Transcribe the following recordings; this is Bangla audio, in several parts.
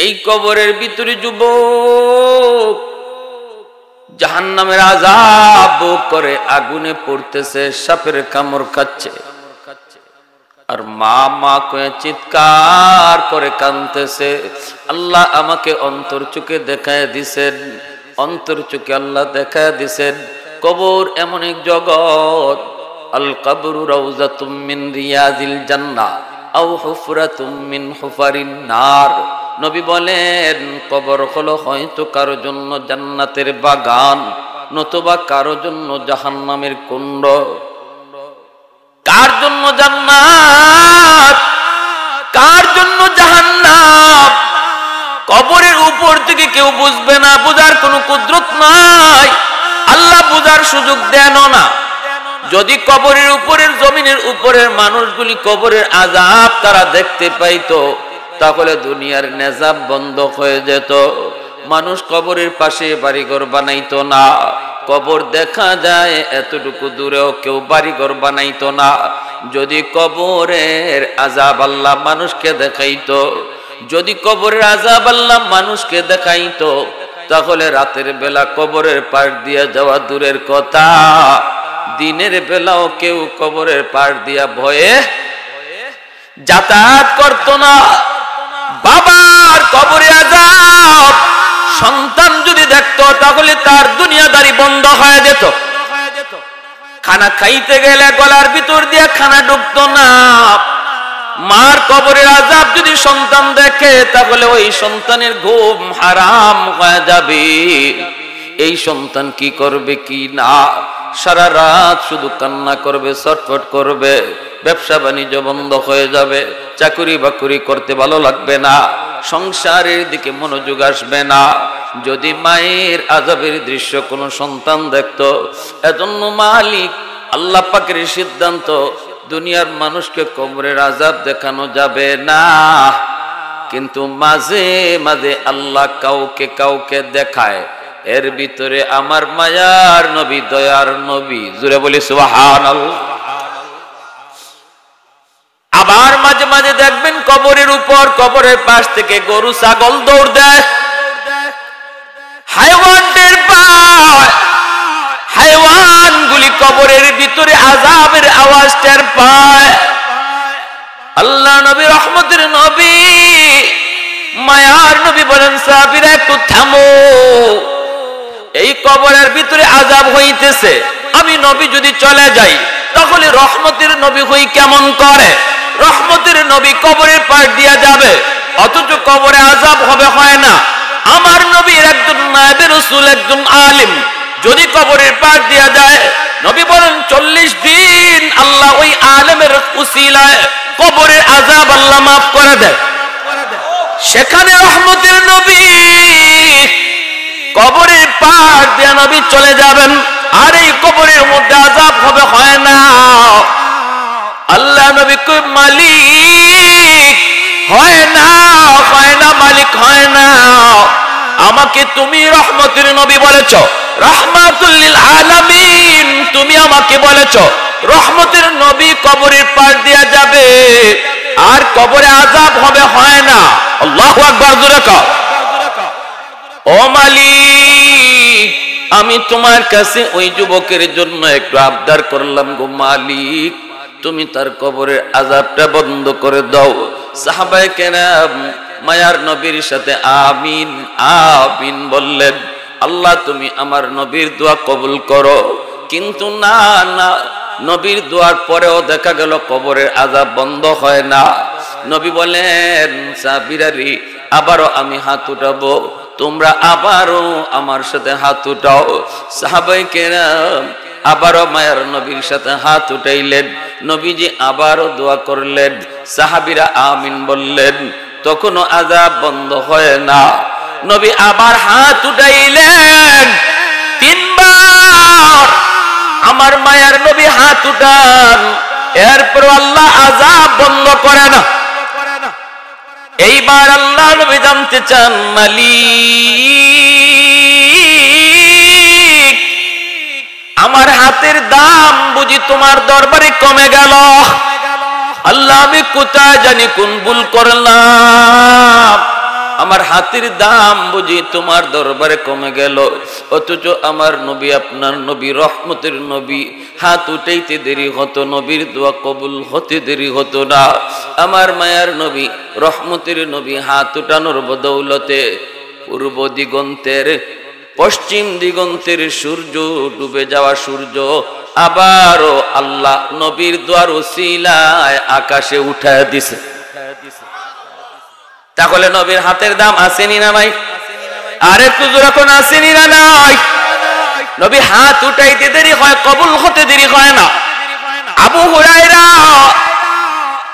এই কবরের ভিতরে যুবক জাহান্নামের আযাব ভোগ করে আগুনে পড়তেছে, সাপের কামড় খাচ্ছে, আর মা মা কয়ে চিৎকার করে কাঁদতেছে। আল্লাহ আমাকে অন্তর চোখে দেখায় দিছেন, অন্তর চোখে আল্লাহ দেখায় দিছেন কবর এমন এক জগৎ, আল কবরু রাউযাতুম মিন রিয়াজিল জান্নাহ আও হুফরাতুম মিন হুফারিন নার। নবী বলেন কবর হলো হয়তো কারো জন্য জান্নাতের বাগান, নতুবা কারো জন্য জাহান্নামের কুণ্ড। কার জন্য জান্নাত, কার জন্য জাহান্নাম, কবরের উপর থেকে কেউ বুঝবে না, বুঝার কোনো কুদরত নাই, আল্লাহ বুঝার সুযোগ দেন না। যদি কবরের উপরের জমিনের উপরের মানুষগুলি কবরের আযাব তারা দেখতে পাইতো, তাহলে দুনিয়ার নেজাব বন্ধ হয়ে যেত, মানুষ কবরের পাশে বাড়িঘর বানাইতো না। কবর দেখা যায় এতটুকু দূরেও কেউ বাড়িঘর বানাইতো না। যদি কবরের আযাব আল্লাহ মানুষকে দেখাইতো, যদি কবরের আযাব আল্লাহ মানুষকে দেখাইতো, তাহলে রাতের বেলা কবরের পাশ দিয়ে যাওয়া দূরের কথা, দিনের বেলাও কেউ কবরের পাশ দিয়া ভয়ে যাতায়াত করতো না। বাবার কবরে আযাব সন্তান যদি দেখতো, তাহলে তার দুনিয়াদারি বন্ধ হয়ে যেত। খানা খাইতে গেলে গলার ভিতর দিয়ে খানা ঢুকতো না। মার কবরের আযাব যদি সন্তান দেখে, তাহলে ওই সন্তানের ঘুম হারাম হয়ে যাবে। এই সন্তান কি করবে কি না, সারা রাত শুধু কান্না করবে, ছটফট করবে, ব্যবসা বাণিজ্য বন্ধ হয়ে যাবে, চাকরি বাকরি করতে ভালো লাগবে না, সংসারের দিকে মনোযোগ আসবে না। যদি মায়ের আযাবের দৃশ্য কোনো সন্তান দেখতো, এজন্য মালিক আল্লাহ পাকের সিদ্ধান্ত, দুনিয়ার মানুষকে কবরের আযাব দেখানো যাবে না, কিন্তু মাঝে মাঝে আল্লাহ কাউকে কাউকে দেখায়। এর ভিতরে আমার মায়ার নবী, দয়ার নবী, জোরে বলি সুবহানাল্লাহ। আবার মাঝে মাঝে দেখবেন কবরের উপর, কবরের পাশ থেকে গরু ছাগল দৌড় দেয়, হাইওয়ান টের পায়, হাইওয়ানগুলি কবরের ভিতরে আযাবের আওয়াজ টের পায়। আল্লাহ নবী, রহমতের নবী, মায়ার নবী বলেন সাহাবীরা একটু থামো, এই কবরের ভিতরে আযাব হইতেছে, আমি নবী যদি চলে যাই তাহলে রহমতের নবী হই কেমন করে? রহমতের নবী কবরের পাশ দিয়া যাবে, অথচ কবরে আযাব হবে, হয় না। আমার নবীর একজন নায়েবে রাসূল, একজন আলিম যদি কবরের পাশ দিয়া যায়, নবী বলেন 40 দিন আল্লাহ ওই আলেমের উসিলায় কবরের আযাব আল্লাহ মাফ করে দেয়। সেখানে রহমতের নবী কবরের পাশ দিয়া নবী চলে যাবেন, আর এই কবরের মধ্যে আযাব হবে, হয় না। আল্লাহ নবী কই মালিক হয় না, হয় না, মালিক হয় না। আমাকে তুমি রহমতের নবী বলেছো, রাহমাতুল লিল আলামিন তুমি আমাকে বলেছো, রহমতের নবী কবরের পাশ দিয়া যাবে আর কবরে আযাব হবে, হয় না। আল্লাহু আকবার, জোরে কও। ও মালিক, আমি তোমার কাছে ওই যুবকের জন্য একটু আবদার করলাম গো মালিক, তুমি তার কবরের আযাবটা বন্ধ করে দাও। সাহাবায়ে কেরাম মায়ার নবীর সাথে আমিন আমিন বললেন। আল্লাহ তুমি আমার নবীর দোয়া কবুল করো। কিন্তু না না, নবীর দোয়ার পরেও দেখা গেল কবরের আযাব বন্ধ হয় না। নবী বলেন সাহাবীরারি, আবারও আমি হাত উঠাবো, তোমরা আবারও আমার সাথে হাত উঠাও। সাহাবায়ে কেরাম আবারও মায়ার নবীর সাথে হাত উঠাইলেন, নবীজি আবারও দোয়া করলেন, সাহাবীরা আমিন বললেন, তখনও আযাব বন্ধ হয় না। নবী আবার হাত উঠাইলেন 3 বার, আমার মায়ার নবী হাত উঠান, এরপর আল্লাহ আযাব বন্ধ করে না। এইবার আল্লাহ নবী জানতে চান, মালিক আমার হাতের দাম বুঝি তোমার দরবারে কমে গেল? আল্লাহ আমি কোথায় জানি কোন ভুল করলাম, আমার হাতের দাম বুঝি তোমার দরবারে কমে গেল, অথচ আমার নবী, আপনার নবী, রহমতের নবী, হাত উঠাইতে দেরি হতো, নবীর দোয়া কবুল হতে দেরি হতো না। আমার মায়ার নবী, রহমতের নবী, হাত উঠানোর বদৌলতে পূর্ব দিগন্তের, পশ্চিম দিগন্তের সূর্য, ডুবে যাওয়া সূর্য আবারও আল্লাহ নবীর দোয়ার ওসিলায় আকাশে উঠায় দিছে। তাহলে নবীর হাতের দাম আসেনি না ভাই? আর একটু জোরে কোন আসেনি না নাই? নবী হাত উঠাইতে দেরি হয়, কবুল হতে দেরি হয় না। আবু হুরায়রা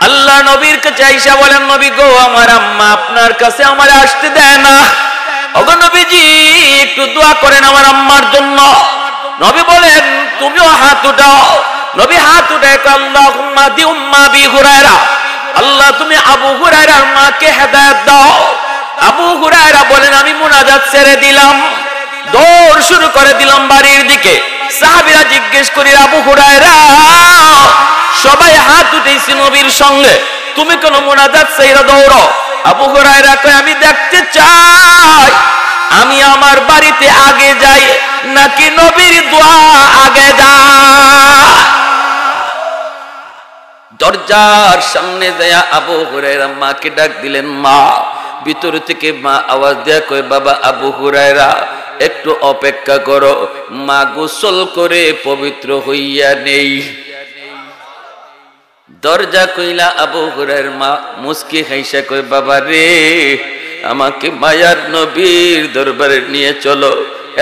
আল্লাহ নবীর কাছে আইসা বলেন, নবী গো, আমার আম্মা আপনার কাছে আমার আসতে দেয় না, ওগো নবীজি একটু দোয়া করেন আমার আম্মার জন্য। নবী বলেন, তুমিও হাত উঠাও। নবী হাত উঠায় আল্লাহুম্মা দি উম্মা আবি হুরায়রা, আল্লাহ তুমি আবু হুরায়রার মাকে হেদায়েত দাও। আবু হুরায়রা বলেন, আমি মুনাজাত ছেড়ে দিলাম, দৌড় শুরু করে দিলাম বাড়ির দিকে। সাহাবীরা জিজ্ঞেস করি, আবু হুরায়রা, সবাই হাত উঠেছি নবীর সঙ্গে, তুমি কোন মুনাজাত ছেড়ে দৌড়ো? আবু হুরায়রা কয়, আমি দেখতে চাই আমি আমার বাড়িতে আগে যাই নাকি নবীর দোয়া আগে যায়। দরজার সামনে যায় আবু হুরায়রা মাকে ডাক দিলেন, মা। ভিতর থেকে মা আওয়াজ দেয়া কয়, বাবা আবু হুরায়রা একটু অপেক্ষা করো, মা গোসল করে পবিত্র হইয়া নেই। দরজা কইলা আবু হুরায়রার মা মুস্কি হাইসা কয়, বাবা রে, আমাকে মায়ার নবীর দরবারে নিয়ে চলো।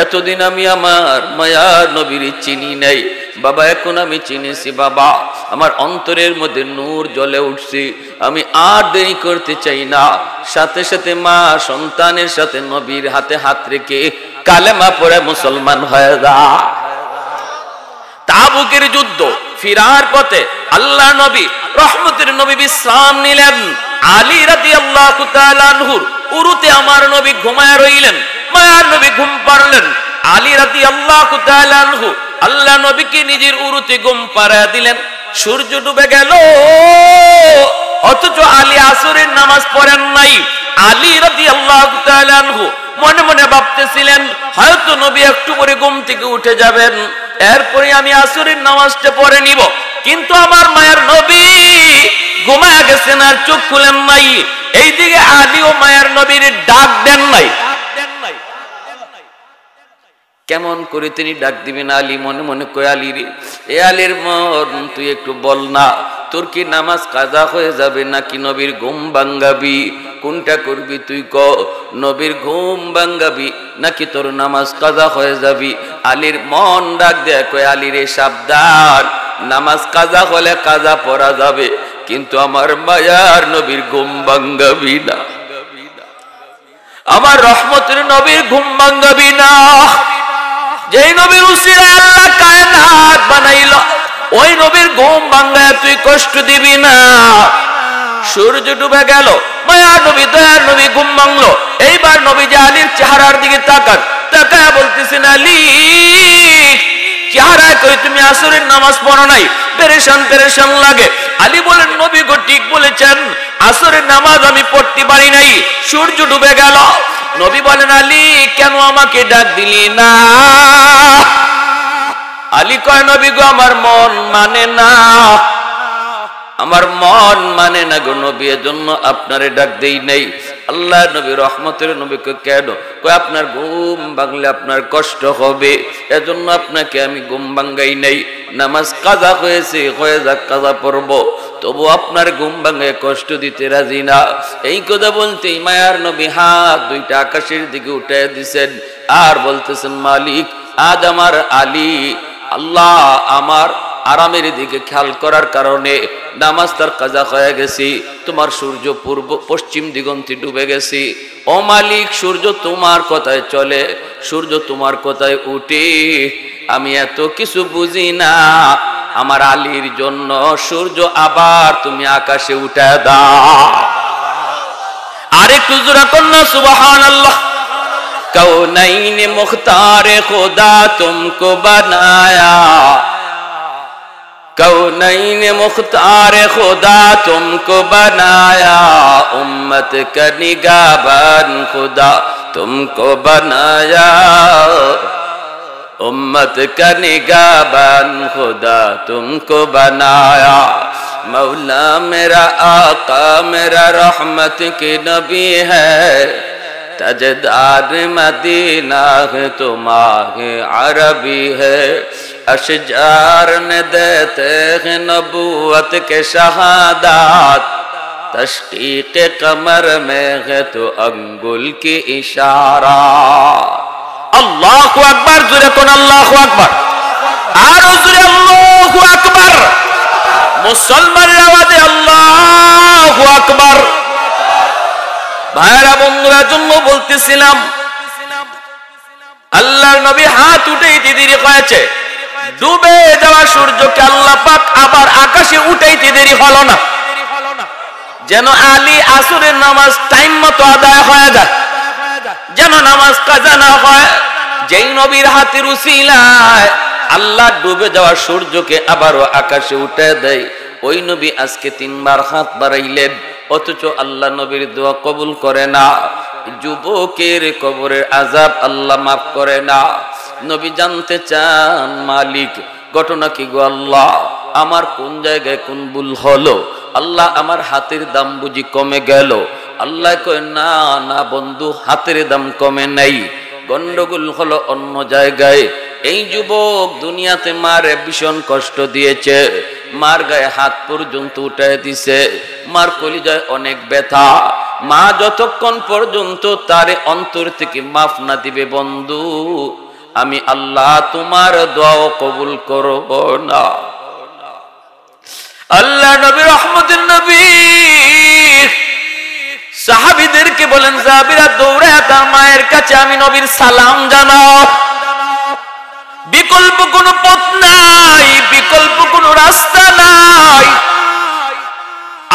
এতদিন আমি আমার মায়ার নবীর চিনি নাই বাবা, এখন আমি চিনেছি বাবা, আমার অন্তরের মধ্যে নূর জ্বলে উঠছে, আমি আর দেরি করতে চাই না। সাথে সাথে মা সন্তানের সাথে নবীর হাতে হাত রেখে কালেমা পড়ে মুসলমান হয়ে যায়। তাবুকের যুদ্ধ ফিরার পথে আল্লাহ নবী, রহমতের নবী বিশ্রাম নিলেন। আলী রাদিয়াল্লাহু তাআলা আনহুর উরুতে আমার নবী ঘুমায় রইলেন। মায়ার নবী ঘুম পাড়লেন। আলী রাদিয়াল্লাহু তাআলা আনহু আল্লাহ নবীকে নিজের উরুতে ঘুম পাড়ায় দিলেন। সূর্য ডুবে গেল, অথচ আলী আসরের নামাজ পড়েন নাই। আলী রাদিয়াল্লাহু তাআলা আনহু মনে মনে ভাবতেছিলেন, হয়তো নবী একটু পরে ঘুম থেকে উঠে যাবেন, এরপরে আমি আসরের নামাজটা পড়ে নিব। কিন্তু আমার মায়ের নবী ঘুমায় গেছেন, আর চোখ খুলেন নাই। এইদিকে আলী ও মায়ের নবীর ডাক দেন নাই। কেমন করে তিনি ডাক দিবেন? আলী মনে মনে কয়, আলী রে, এ আলীর মন, তুই একটু বল না, তোর কি নামাজ কাজা হয়ে যাবে নাকি নবীর ঘুম ভাঙ্গাবি? কোনটা করবি তুই ক? নবীর ঘুম ভাঙ্গাবি নাকি তোর নামাজ কাজা হয়ে যাবি? আলীর মন ডাক দেয়, কয়, আলী রে সাবধান, নামাজ কাজা হলে কাজা পড়া যাবে, কিন্তু আমার মায়ার নবীর ঘুম ভাঙ্গাবি না, আমার রহমতের নবীর ঘুম ভাঙ্গাবি না। যেই নবীর উসিলায় আল্লাহ কায়নাত বানাইল, ওই নবীর ঘুম ভাঙ্গায় তুই কষ্ট দিবি না। সূর্য ডুবে গেল, মায়ার নবী, দয়ার নবী ঘুম ভাঙলো। এইবার নবী যে আলীর চেহারার দিকে তাকান, তাকায় বলতেছেন, আলী, চেহারায় কই তুমি আসরের নামাজ পড়ো নাই, পেরেশান পেরেশান লাগে। আলী বলেন, নবী গো ঠিক বলেছেন, আসরের নামাজ আমি পড়তে পারি নাই, সূর্য ডুবে গেল। নবী বলেন, আলী কেন আমাকে ডাক দিলি না? আলী কয়, নবী গো আমার মন মানে না, আমার মন মানে না গো নবী, এজন্য আপনারে ডাক দেই নাই। আল্লাহ নবী, রহমতের নবীকে কেন? কয়, আপনার ঘুম ভাঙলে আপনার কষ্ট হবে, এজন্য আপনাকে আমি ঘুম ভাঙ্গাই নাই। নামাজ কাজা হয়েছে, হয়ে যাক, কাজা পড়ব, তবু আপনার ঘুম ভাঙে কষ্ট দিতে রাজি না। এই কথা বলতেই মায়ার নবী হাত দুইটা আকাশের দিকে উঠে দিছেন, আর বলতেছেন, মালিক, আজ আমার আলী, আল্লাহ আমার আরামের দিকে খেয়াল করার কারণে নামাজ তার কাজা হয়ে গেছি, তোমার সূর্য পূর্ব পশ্চিম দিগন্তে ডুবে গেছি। ও মালিক, সূর্য তোমার কথায় চলে, সূর্য তোমার কথায় উঠে, আমি এত কিছু বুঝি না, আমার আলীর জন্য সূর্য আবার তুমি আকাশে উঠে দাও। আরেকটু জোরে কন্যা সুবহানাল্লাহ। कौनैन मुख्तार खुदा तुमको बनाया, कौनैन मुख्तार खुदा तुमको बनाया, उम्मत का निगाहबान खुदा तुमको बनाया, उम्मत का निगाहबान खुदा तुमको बनाया। मौला मेरा आका मेरा रहमत के नबी है, तजदार मदीना है तुम्हारे अरबी है। अशजार ने देते हैं नबूवत के शहादात, तशकीक कमर में है तो अंगुल की इशारा। अल्लाहु अकबर, जुरे कोन अल्लाहु अकबर, आरो जुरे अल्लाहु अकबर। मुसलमाনের আওয়াজে আল্লাহু আকবার। ভাইরা বন্ধুরা জন্য বলতেছিলাম, আল্লাহর নবী হাত উঠাইতে দেরি হয়েছে, ডুবে যাওয়া সূর্যকে আল্লাহ পাক আবার আকাশে উঠাইতে দেরি হলো না, যেন আলী আসরের নামাজ টাইম মতো আদায় হয়ে যায়, যেন নামাজ কাজা না হয়। যেই নবীর হাতের উসিলায় আল্লাহ ডুবে যাওয়া সূর্যকে আবারও আকাশে উঠে দেয়, ওই নবী আজকে 3 বার হাত বাড়াইলেন, অথচ আল্লাহ নবীর দোয়া কবুল করে না। যুবকের কবরের আযাব আল্লাহ মাফ করে না। নবী জানতে চান, মালিক ঘটনা কি গো আল্লাহ, আমার কোন জায়গায় কোন ভুল হলো? আল্লাহ আমার হাতের দাম বুঝি কমে গেল? আল্লাহ কয়, না না বন্ধু, হাতের দাম কমে নাই, গন্ডগোল হলো অন্য জায়গায়। এই যুবক দুনিয়াতে মারে ভীষণ কষ্ট দিয়েছে, মার গায়ে হাত পর্যন্ত উঠায় দিছে, মার কলিজায় অনেক ব্যথা। মা যতক্ষণ পর্যন্ত তারে অন্তর থেকে মাফ না দিবে বন্ধু, আমি আল্লাহ তোমার দোয়াও কবুল করব না। আল্লাহ নবী রহমতের নবী সাহাবীদেরকে বলেন, সাহাবীরা দৌড়ে তার মায়ের কাছে আমি নবীর সালাম জানাও। বিকল্প কোনো পথ নাই, বিকল্প কোনো রাস্তা নাই,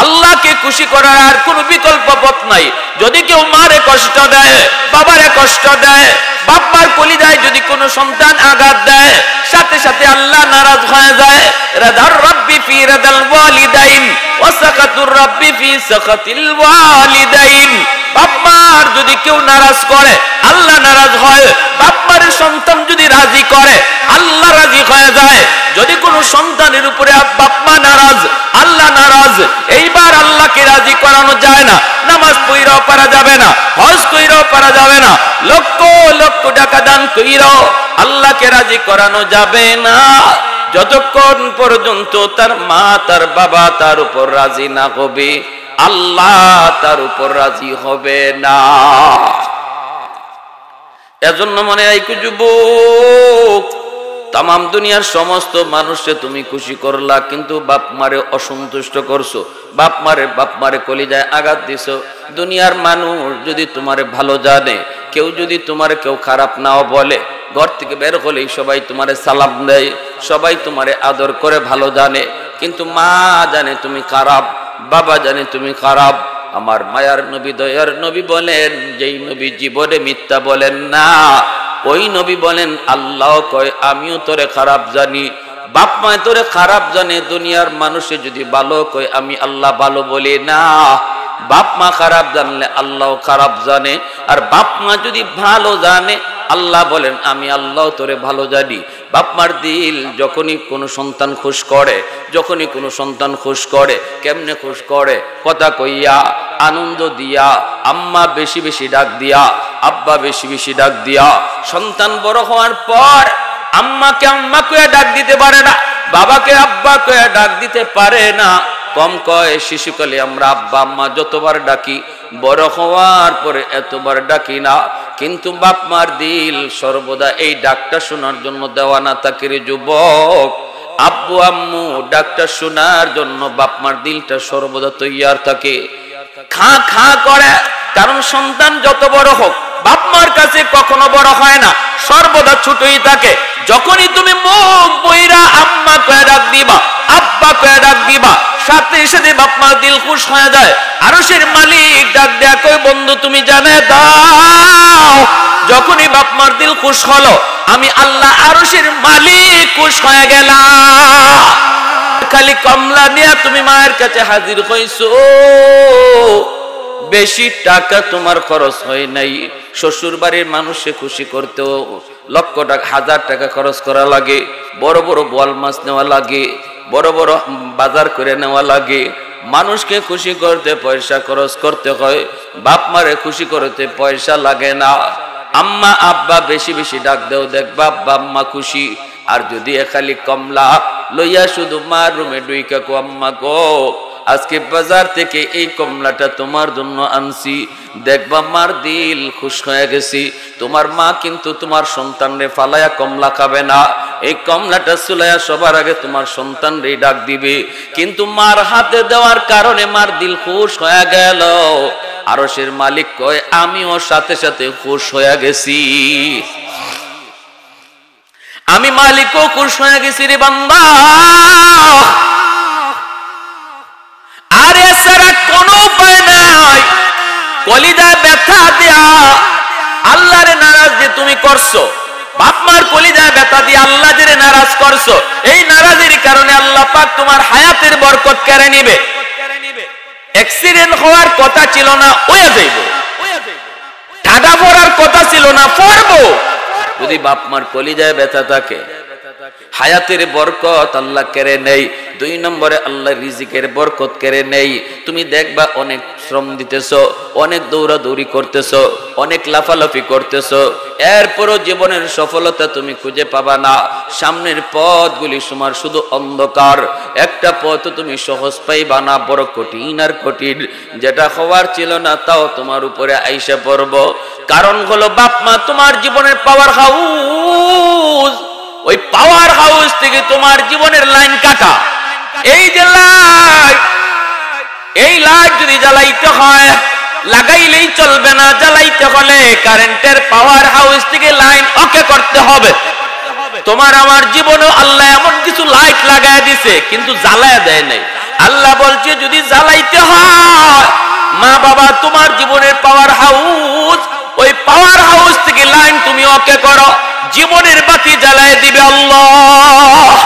আল্লাহকে খুশি করার আর কোনো বিকল্প পথ নাই। যদি কেউ মারে কষ্ট দেয়, বাবারে কষ্ট দেয়, বাবার কলিজায় যদি কোনো সন্তান আঘাত দেয়, সাথে সাথে আল্লাহ নারাজ হয়ে যায়। রাদার রাব্বি ফি রাদাল ওয়ালিদাইন ওয়া সাকাতুর রাব্বি ফি সাকাতিল ওয়ালিদাইন। বাবার যদি কেউ নারাজ করে আল্লাহ নারাজ হয়, বাবার সন্তান যদি রাজি করে আল্লাহ রাজি হয়ে যায়। যদি কোনো সন্তানের উপরে বাবা নারাজ আল্লাহ নারাজ, এইবার আল্লাহকে রাজি করানো যায় না। নামাজ পড়াও পারা যাবে না, হজ কইরাও পারা যাবে না, লক্ষ লক্ষ টাকা দান কইরাও আল্লাহকে রাজি করানো যাবে না, যতক্ষণ পর্যন্ত তার মা তার বাবা তার উপর রাজি না হবে, আল্লাহ তার উপর রাজি হবে না। এজন্য মনে রাখো যুবক, তামাম দুনিয়ার সমস্ত মানুষকে তুমি খুশি করলা, কিন্তু বাপ মারে অসন্তুষ্ট করছো, বাপ মারে কলিজায় আঘাত দিছো। দুনিয়ার মানুষ যদি তোমারে ভালো জানে, কেউ যদি তোমারে কেউ খারাপ নাও বলে, ঘর থেকে বের হলেই সবাই তোমারে সালাম দেয়, সবাই তোমারে আদর করে ভালো জানে, কিন্তু মা জানে তুমি খারাপ, বাবা জানে তুমি খারাপ। আমার মায়ার নবী দয়ার নবী বলেন, যেই নবী জীবনে মিথ্যা বলেন না, ওই নবী বলেন আল্লাহ কয় আমিও তোরে খারাপ জানি, বাপ মা তোরে খারাপ জানে। দুনিয়ার মানুষে যদি ভালো কয় আমি আল্লাহ ভালো বলি না। বাপ মা খারাপ জানলে আল্লাহ খারাপ জানে, আর বাপ মা যদি ভালো জানে আল্লাহ বলেন আমি আল্লাহ তোরে ভালো জানি। বাপ মার দিল যখনই কোনো সন্তান খুশ করে, যখনই কোনো সন্তান খুশ করে, কেমনে খুশ করে? কথা কইয়া, আনন্দ দিয়া, আম্মা বেশি বেশি ডাক দিয়া, আব্বা বেশি বেশি ডাক দিয়া। সন্তান বড় হওয়ার পর আম্মাকে আম্মা কয়ে ডাক দিতে পারে না, বাবাকে আব্বা কয়ে ডাক দিতে পারে না। কম কয় শিশুকালে আমরা আব্বা আম্মা যতবার ডাকি, বড় হওয়ার পরে এতবার ডাকি না। কিন্তু বাপ মার দিল সর্বদা এই ডাকটা শোনার জন্য দেওয়ানা থাকে রে যুবক। আব্বু আম্মু ডাকটা শোনার জন্য বাপ মার দিলটা সর্বদা তৈয়ার থাকে, খা খা করে। কারণ সন্তান যত বড় হোক বাপ মার কাছে কখনো বড় হয় না, সর্বদা ছোটই থাকে। যখনই তুমি মুখ বইরা আম্মা কয়ে ডাক দিবা, আব্বা কয়ে ডাক দিবা, সাথে সাথে বাপ মার দিল খুশ হয়ে যায়। আরশের মালিক ডাক দেয়া কই বন্ধু তুমি জানে দাও, যখনই বাপ মার দিল খুশ হলো আমি আল্লাহ আরশের মালিক খুশ হয়ে গেলাম। খালি কমলা নিয়ে তুমি মায়ের কাছে হাজির হইছো, বেশি টাকা তোমার খরচ হয় নাই। শ্বশুর বাড়ির মানুষকে খুশি করতেও লক্ষ টাকা, 1000 টাকা খরচ করা লাগে, বড় বড় বোয়াল মাছ নেওয়া লাগে, বড় বড় বাজার করে নেওয়া লাগে। মানুষকে খুশি করতে পয়সা খরচ করতে হয়, বাপ মারে খুশি করতে পয়সা লাগে না। আম্মা আব্বা বেশি বেশি ডাক দেও, দেখবা আব্বা আম্মা খুশি। আর যদি খালি কমলা লইয়া শুধু মার রুমে ডুইকা কো, আম্মা গো আজকে বাজার থেকে এই কমলাটা তোমার জন্য আনছি, দেখবা মার দিল খুশ হয়ে গেছি। তোমার মা কিন্তু তোমার সন্তানরে ফালায়া কমলা খাবে না, এই কমলাটা চুলাইয়া সবার আগে তোমার সন্তানরে ডাক দিবে। কিন্তু মার হাতে দেওয়ার কারণে মার দিল খুশ হয়ে গেল। আরশের মালিক কয় আমিও সাথে সাথে খুশ হয়ে গেছি, আমি মালিকও খুশ হয়ে গেছি রে বান্দা। আর এছাড়া কোনো উপায় নাই। কলিজায় ব্যথা দেয়া আল্লাহরে নারাজ যে তুমি করছো, বাপ মার কলিজায় ব্যথা দিয়ে আল্লাহ যে নারাজ করছো, এই নারাজের কারণে আল্লাহ পাক তোমার হায়াতের বরকত কেড়ে নিবে। অ্যাক্সিডেন্ট হওয়ার কথা ছিল না, হয়ে যাইব। ঠাডা পড়ার কথা ছিল না, পড়বো। যদি বাপ মার কলিজায় ব্যথা থাকে, হায়াতের বরকত আল্লাহ কেড়ে নেই। 2 নম্বরে আল্লাহ রিজিকের বরকত কেড়ে নেই। তুমি দেখবা অনেক শ্রম দিতেছো, অনেক দৌড়াদৌড়ি করতেছো, অনেক লাফালাফি করতেছো, এরপরও জীবনের সফলতা তুমি খুঁজে পাবা না। সামনের পথগুলি তোমার শুধু অন্ধকার। একটা পথ তুমি সহজ পাইবা না, বড় কঠিন আর কঠিন। যেটা হওয়ার ছিল না তাও তোমার উপরে আইসা পড়ব। কারণ হলো বাপ মা তোমার জীবনের পাওয়ার হাউস, ওই পাওয়ার হাউস থেকে তোমার জীবনের লাইন কাটা। এই যে লাইট, এই লাইট যদি জ্বালাইতে হয় লাগাইলেই চলবে না, জ্বালাইতে হলে কারেন্টের পাওয়ার হাউস থেকে লাইন ওকে করতে হবে। তোমার আমার জীবনেও আল্লাহ এমন কিছু লাইট লাগায় দিছে, কিন্তু জ্বালায় দেয় নাই। আল্লাহ বলছে যদি জ্বালাইতে হয়, মা বাবা তোমার জীবনের পাওয়ার হাউস, ওই পাওয়ার হাউস থেকে লাইন তুমি ওকে করো, জীবনের বাতি জ্বালায় দিবে আল্লাহ।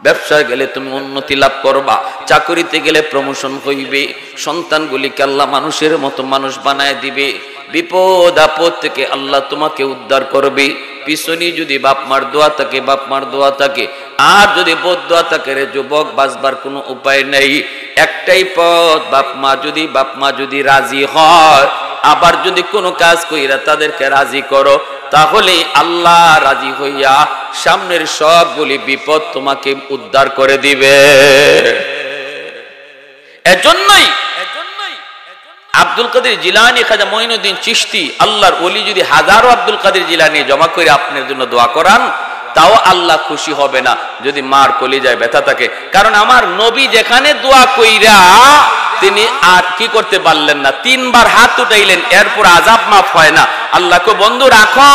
ব্যবসায় গেলে তুমি উন্নতি লাভ করবা, চাকরিতে গেলে প্রমোশন হইবে, সন্তানগুলিকে আল্লাহ মানুষের মতো মানুষ বানায় দিবে, বিপদ আপদ থেকে আল্লাহ তোমাকে উদ্ধার করবে। পিছনে যদি বাপ মার দোয়া থাকে, বাপ মার দোয়া থাকে, আর যদি বদ দোয়া থাকে রে যুবক, বাঁচবার কোনো উপায় নেই। একটাই পথ, বাপ মা যদি রাজি হয়, আবার যদি কোনো কাজ কইরা তাদেরকে রাজি করো, তাহলে আল্লাহ রাজি হইয়া সামনের সবগুলি বিপদ তোমাকে উদ্ধার করে দিবে। এজন্যই আব্দুল কাদের জিলানী, খাজা মঈনুদ্দিন চিশতি, আল্লাহর ওলি যদি হাজারো আব্দুল কাদের জিলানী জমা করে আপনার জন্য দোয়া করান, তাও আল্লাহ খুশি হবে না যদি মার কলিজায় ব্যথা থাকে। কারণ আমার নবী যেখানে দোয়া কইরা তিনি আর কি করতে পারলেন না, 3 বার হাত উঠাইলেন, এরপর আযাব মাফ হয় না। আল্লাহকে বন্ধু রাখো,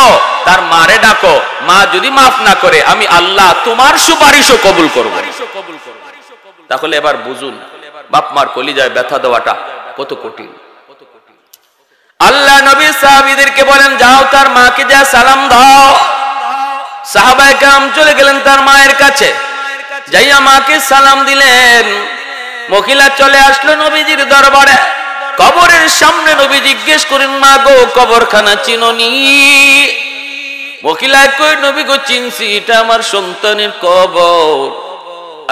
তার মারে ডাকো, মা যদি মাফ না করে আমি আল্লাহ তোমার সুপারিশও কবুল করব। তাহলে এবার বুঝুন বাপ মার কলিজায় ব্যথা দেওয়াটা কত কঠিন। আল্লাহ নবী সাহাবীদেরকে বলেন যাও তার মাকে যা সালাম দাও। সাহাবায়ে কেরাম চলে গেলেন তার মায়ের কাছে, যাইয়া মাকে সালাম দিলেন। মহিলা চলে আসলো নবীজির দরবারে, কবরের সামনে নবী জিজ্ঞেস করেন মা গো কবরখানা চিনোনি? মহিলা কই নবী গো চিনছি, এটা আমার সন্তানের কবর।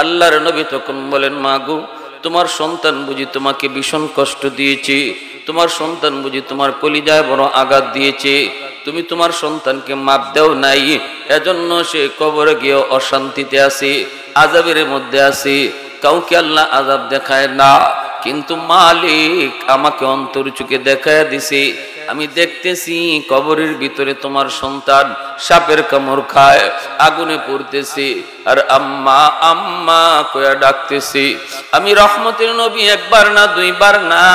আল্লাহর নবী তখন বলেন মা গো তোমার সন্তান বুঝি তোমাকে ভীষণ কষ্ট দিয়েছে, তোমার সন্তান বুঝি তোমার কলিজায় বড় আঘাত দিয়েছে, তুমি তোমার সন্তানকে মাপ দাও নাই, এজন্য সে কবরে গিয়ে অশান্তিতে আছে, আযাবের মধ্যে আছে। কাউকে আল্লাহ আযাব দেখায় না, কিন্তু মালিক আমাকে অন্তর চোখে দেখায় দিছে। আমি দেখতেছি কবরের ভিতরে তোমার সন্তান সাপের কামড় খায়, আগুনে পড়তেছে, আর আম্মা আম্মা কয়া ডাকতেছে। আমি রহমতের নবী 1 বার না 2 বার না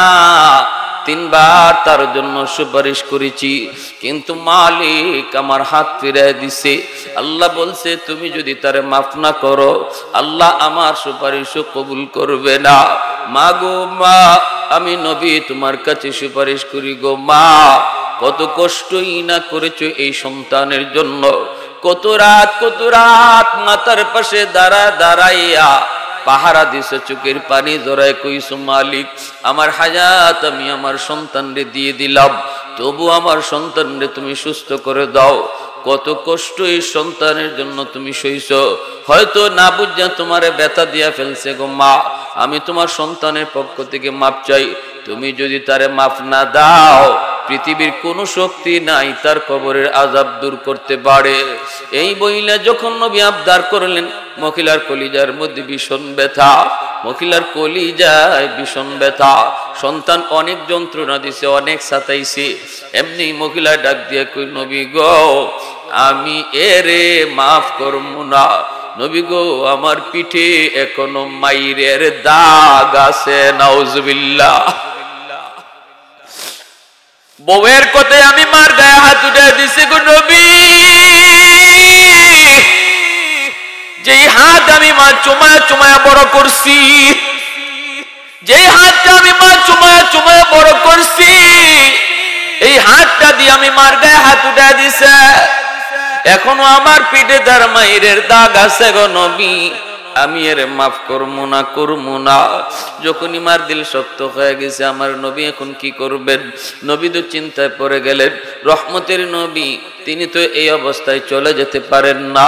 3 বার তার জন্য সুপারিশ করেছি, কিন্তু মালিক আমার হাত ফিরায় দিছে। আল্লাহ বলছে তুমি যদি তারে মাফ না করো, আল্লাহ আমার সুপারিশও কবুল করবে না। মা গো মা, আমি নবী তোমার কাছে সুপারিশ করি গো মা, কত কষ্টই না করেছো এই সন্তানের জন্য, কত রাত মাথার পাশে দাঁড়াইয়া পাহারা দিছে, চোখের পানি জড়ায় কইছো মালিক আমার হায়াত আমি আমার সন্তানরে দিয়ে দিলাম, তবু আমার সন্তানরে তুমি সুস্থ করে দাও। কত কষ্ট এই সন্তানের জন্য তুমি সইছো, হয়তো না বুঝা তোমারে ব্যথা দিয়া ফেলছে গো মা, আমি তোমার সন্তানের পক্ষ থেকে মাপ চাই। তুমি যদি তারে মাফ না দাও, পৃথিবীর কোনো শক্তি নাই তার কবরের আযাব দূর করতে পারে। এই বইলা যখন নবী আবদার করলেন, মহিলার কলিজার মধ্যে ভীষণ ব্যথা, মহিলার কলিজায় ভীষণ ব্যথা, সন্তান অনেক যন্ত্রণা দিছে, অনেক সাতাইছে। এমনি মহিলা ডাক দিয়ে কই নবী গো আমি এরে মাফ করবো না, নবী গো আমার পিঠে এখনো মাইরের দাগ আছে, নাউজুবিল্লাহ। বউয়ের কথায় আমি মার গায়ে হাত উঠে দিছি গো নবী, যেই হাত আমি মা চুমায়া বড় করছি, যেই হাতটা আমি মা চুমায়া বড় করছি, এই হাতটা দিয়ে আমি মার গায়ে হাত উঠে দিছে, এখনো আমার পিঠে তার মাইরের দাগ আছে গো নবী, আমি এর মাফ করবো না। যখনই মার দিল শক্ত হয়ে গেছে আমার নবী এখন কি করবেন? নবী তো চিন্তায় পড়ে গেলেন, রহমতের নবী তিনি তো এই অবস্থায় চলে যেতে পারেন না।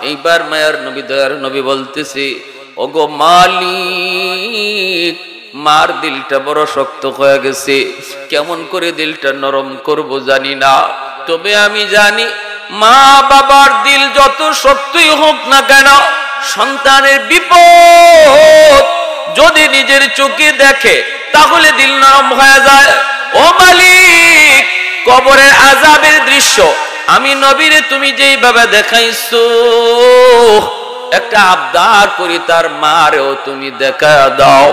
এইবার মায়ার নবী দয়ার নবী বলতেছি ওগো মালিক, মার দিলটা বড় শক্ত হয়ে গেছে, কেমন করে দিলটা নরম করব জানি না, তবে আমি জানি মা বাবার দিল যত শক্তই হোক না কেন, সন্তানের বিপদ যদি নিজের চোখে দেখে তাহলে দিল নরম হয়ে যায়। ও মালিক, কবরের আযাবের দৃশ্য আমি নবীরে তুমি যেইভাবে দেখাইছো, একটা আবদার করি তার মারেও তুমি দেখা দাও,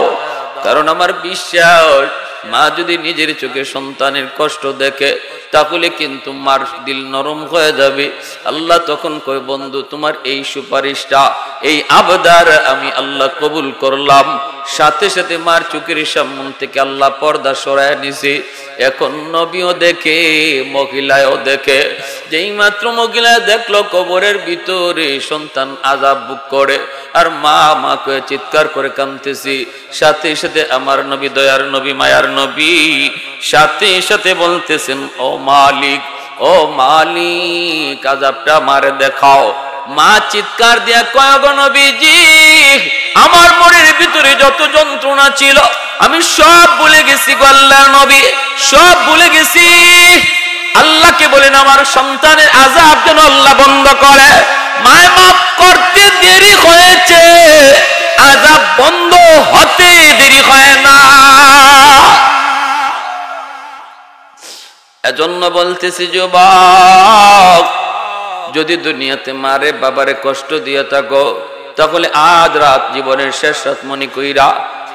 কারণ আমার বিশ্বাস মা যদি নিজের চোখে সন্তানের কষ্ট দেখে তাহলে কিন্তু মার দিল নরম হয়ে যাবে। আল্লাহ তখন কয় বন্ধু তোমার এই সুপারিশটা, এই আবদার আমি আল্লাহ কবুল করলাম। সাথে সাথে মার চোখের সামনে থেকে আল্লাহ পর্দা সরায় নিছে। এখন নবীও দেখে, মহিলাও দেখে, যেই মাত্র মহিলা দেখলো কবরের ভিতরে সন্তান আযাব ভোগ করে আর মা কয়ে চিৎকার করে কাঁদতেছি, সাথে সাথে আমার নবী দয়ার নবী মায়ার নবী সাথে সাথে বলতেছেন ও মালিক আযাবটা মারে দেখাও। মা চিৎকার দিয়া কয় গো নবীজি, আমার মনের ভিতরে যত যন্ত্রণা ছিল আমি সব ভুলে গেছি গো আল্লাহর নবী, সব ভুলে গেছি। আল্লাহকে বলেন আমার সন্তানের আযাব যেন আল্লাহ বন্ধ করে। মায় মাফ করতে দেরি হয়েছে, আযাব বন্ধ হতে দেরি হয় না। এজন্য বলতেছি যুবক, যদি দুনিয়াতে মারে বাবারে কষ্ট দিয়ে থাকো তাহলে আজ রাত জীবনের শেষ রাত মনে কইরা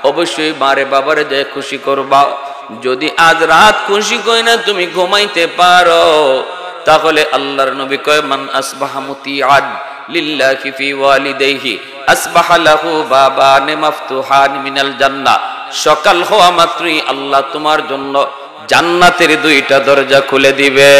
অবশ্যই মারে বাবারে যায় খুশি করবা। যদি আজ রাত খুশি কইনা তুমি ঘুমাইতে পারো তাহলে আল্লাহর নবী কয় মান আসবাহা মুতিআন লিল্লাহি ফি ওয়ালিদাইহি আসবাহা লাহু বাবান মাফতুহান মিনাল জান্নাহ। সকাল হওয়া মাত্রই আল্লাহ তোমার জন্য জান্নাতের দুইটা দরজা খুলে দিবে।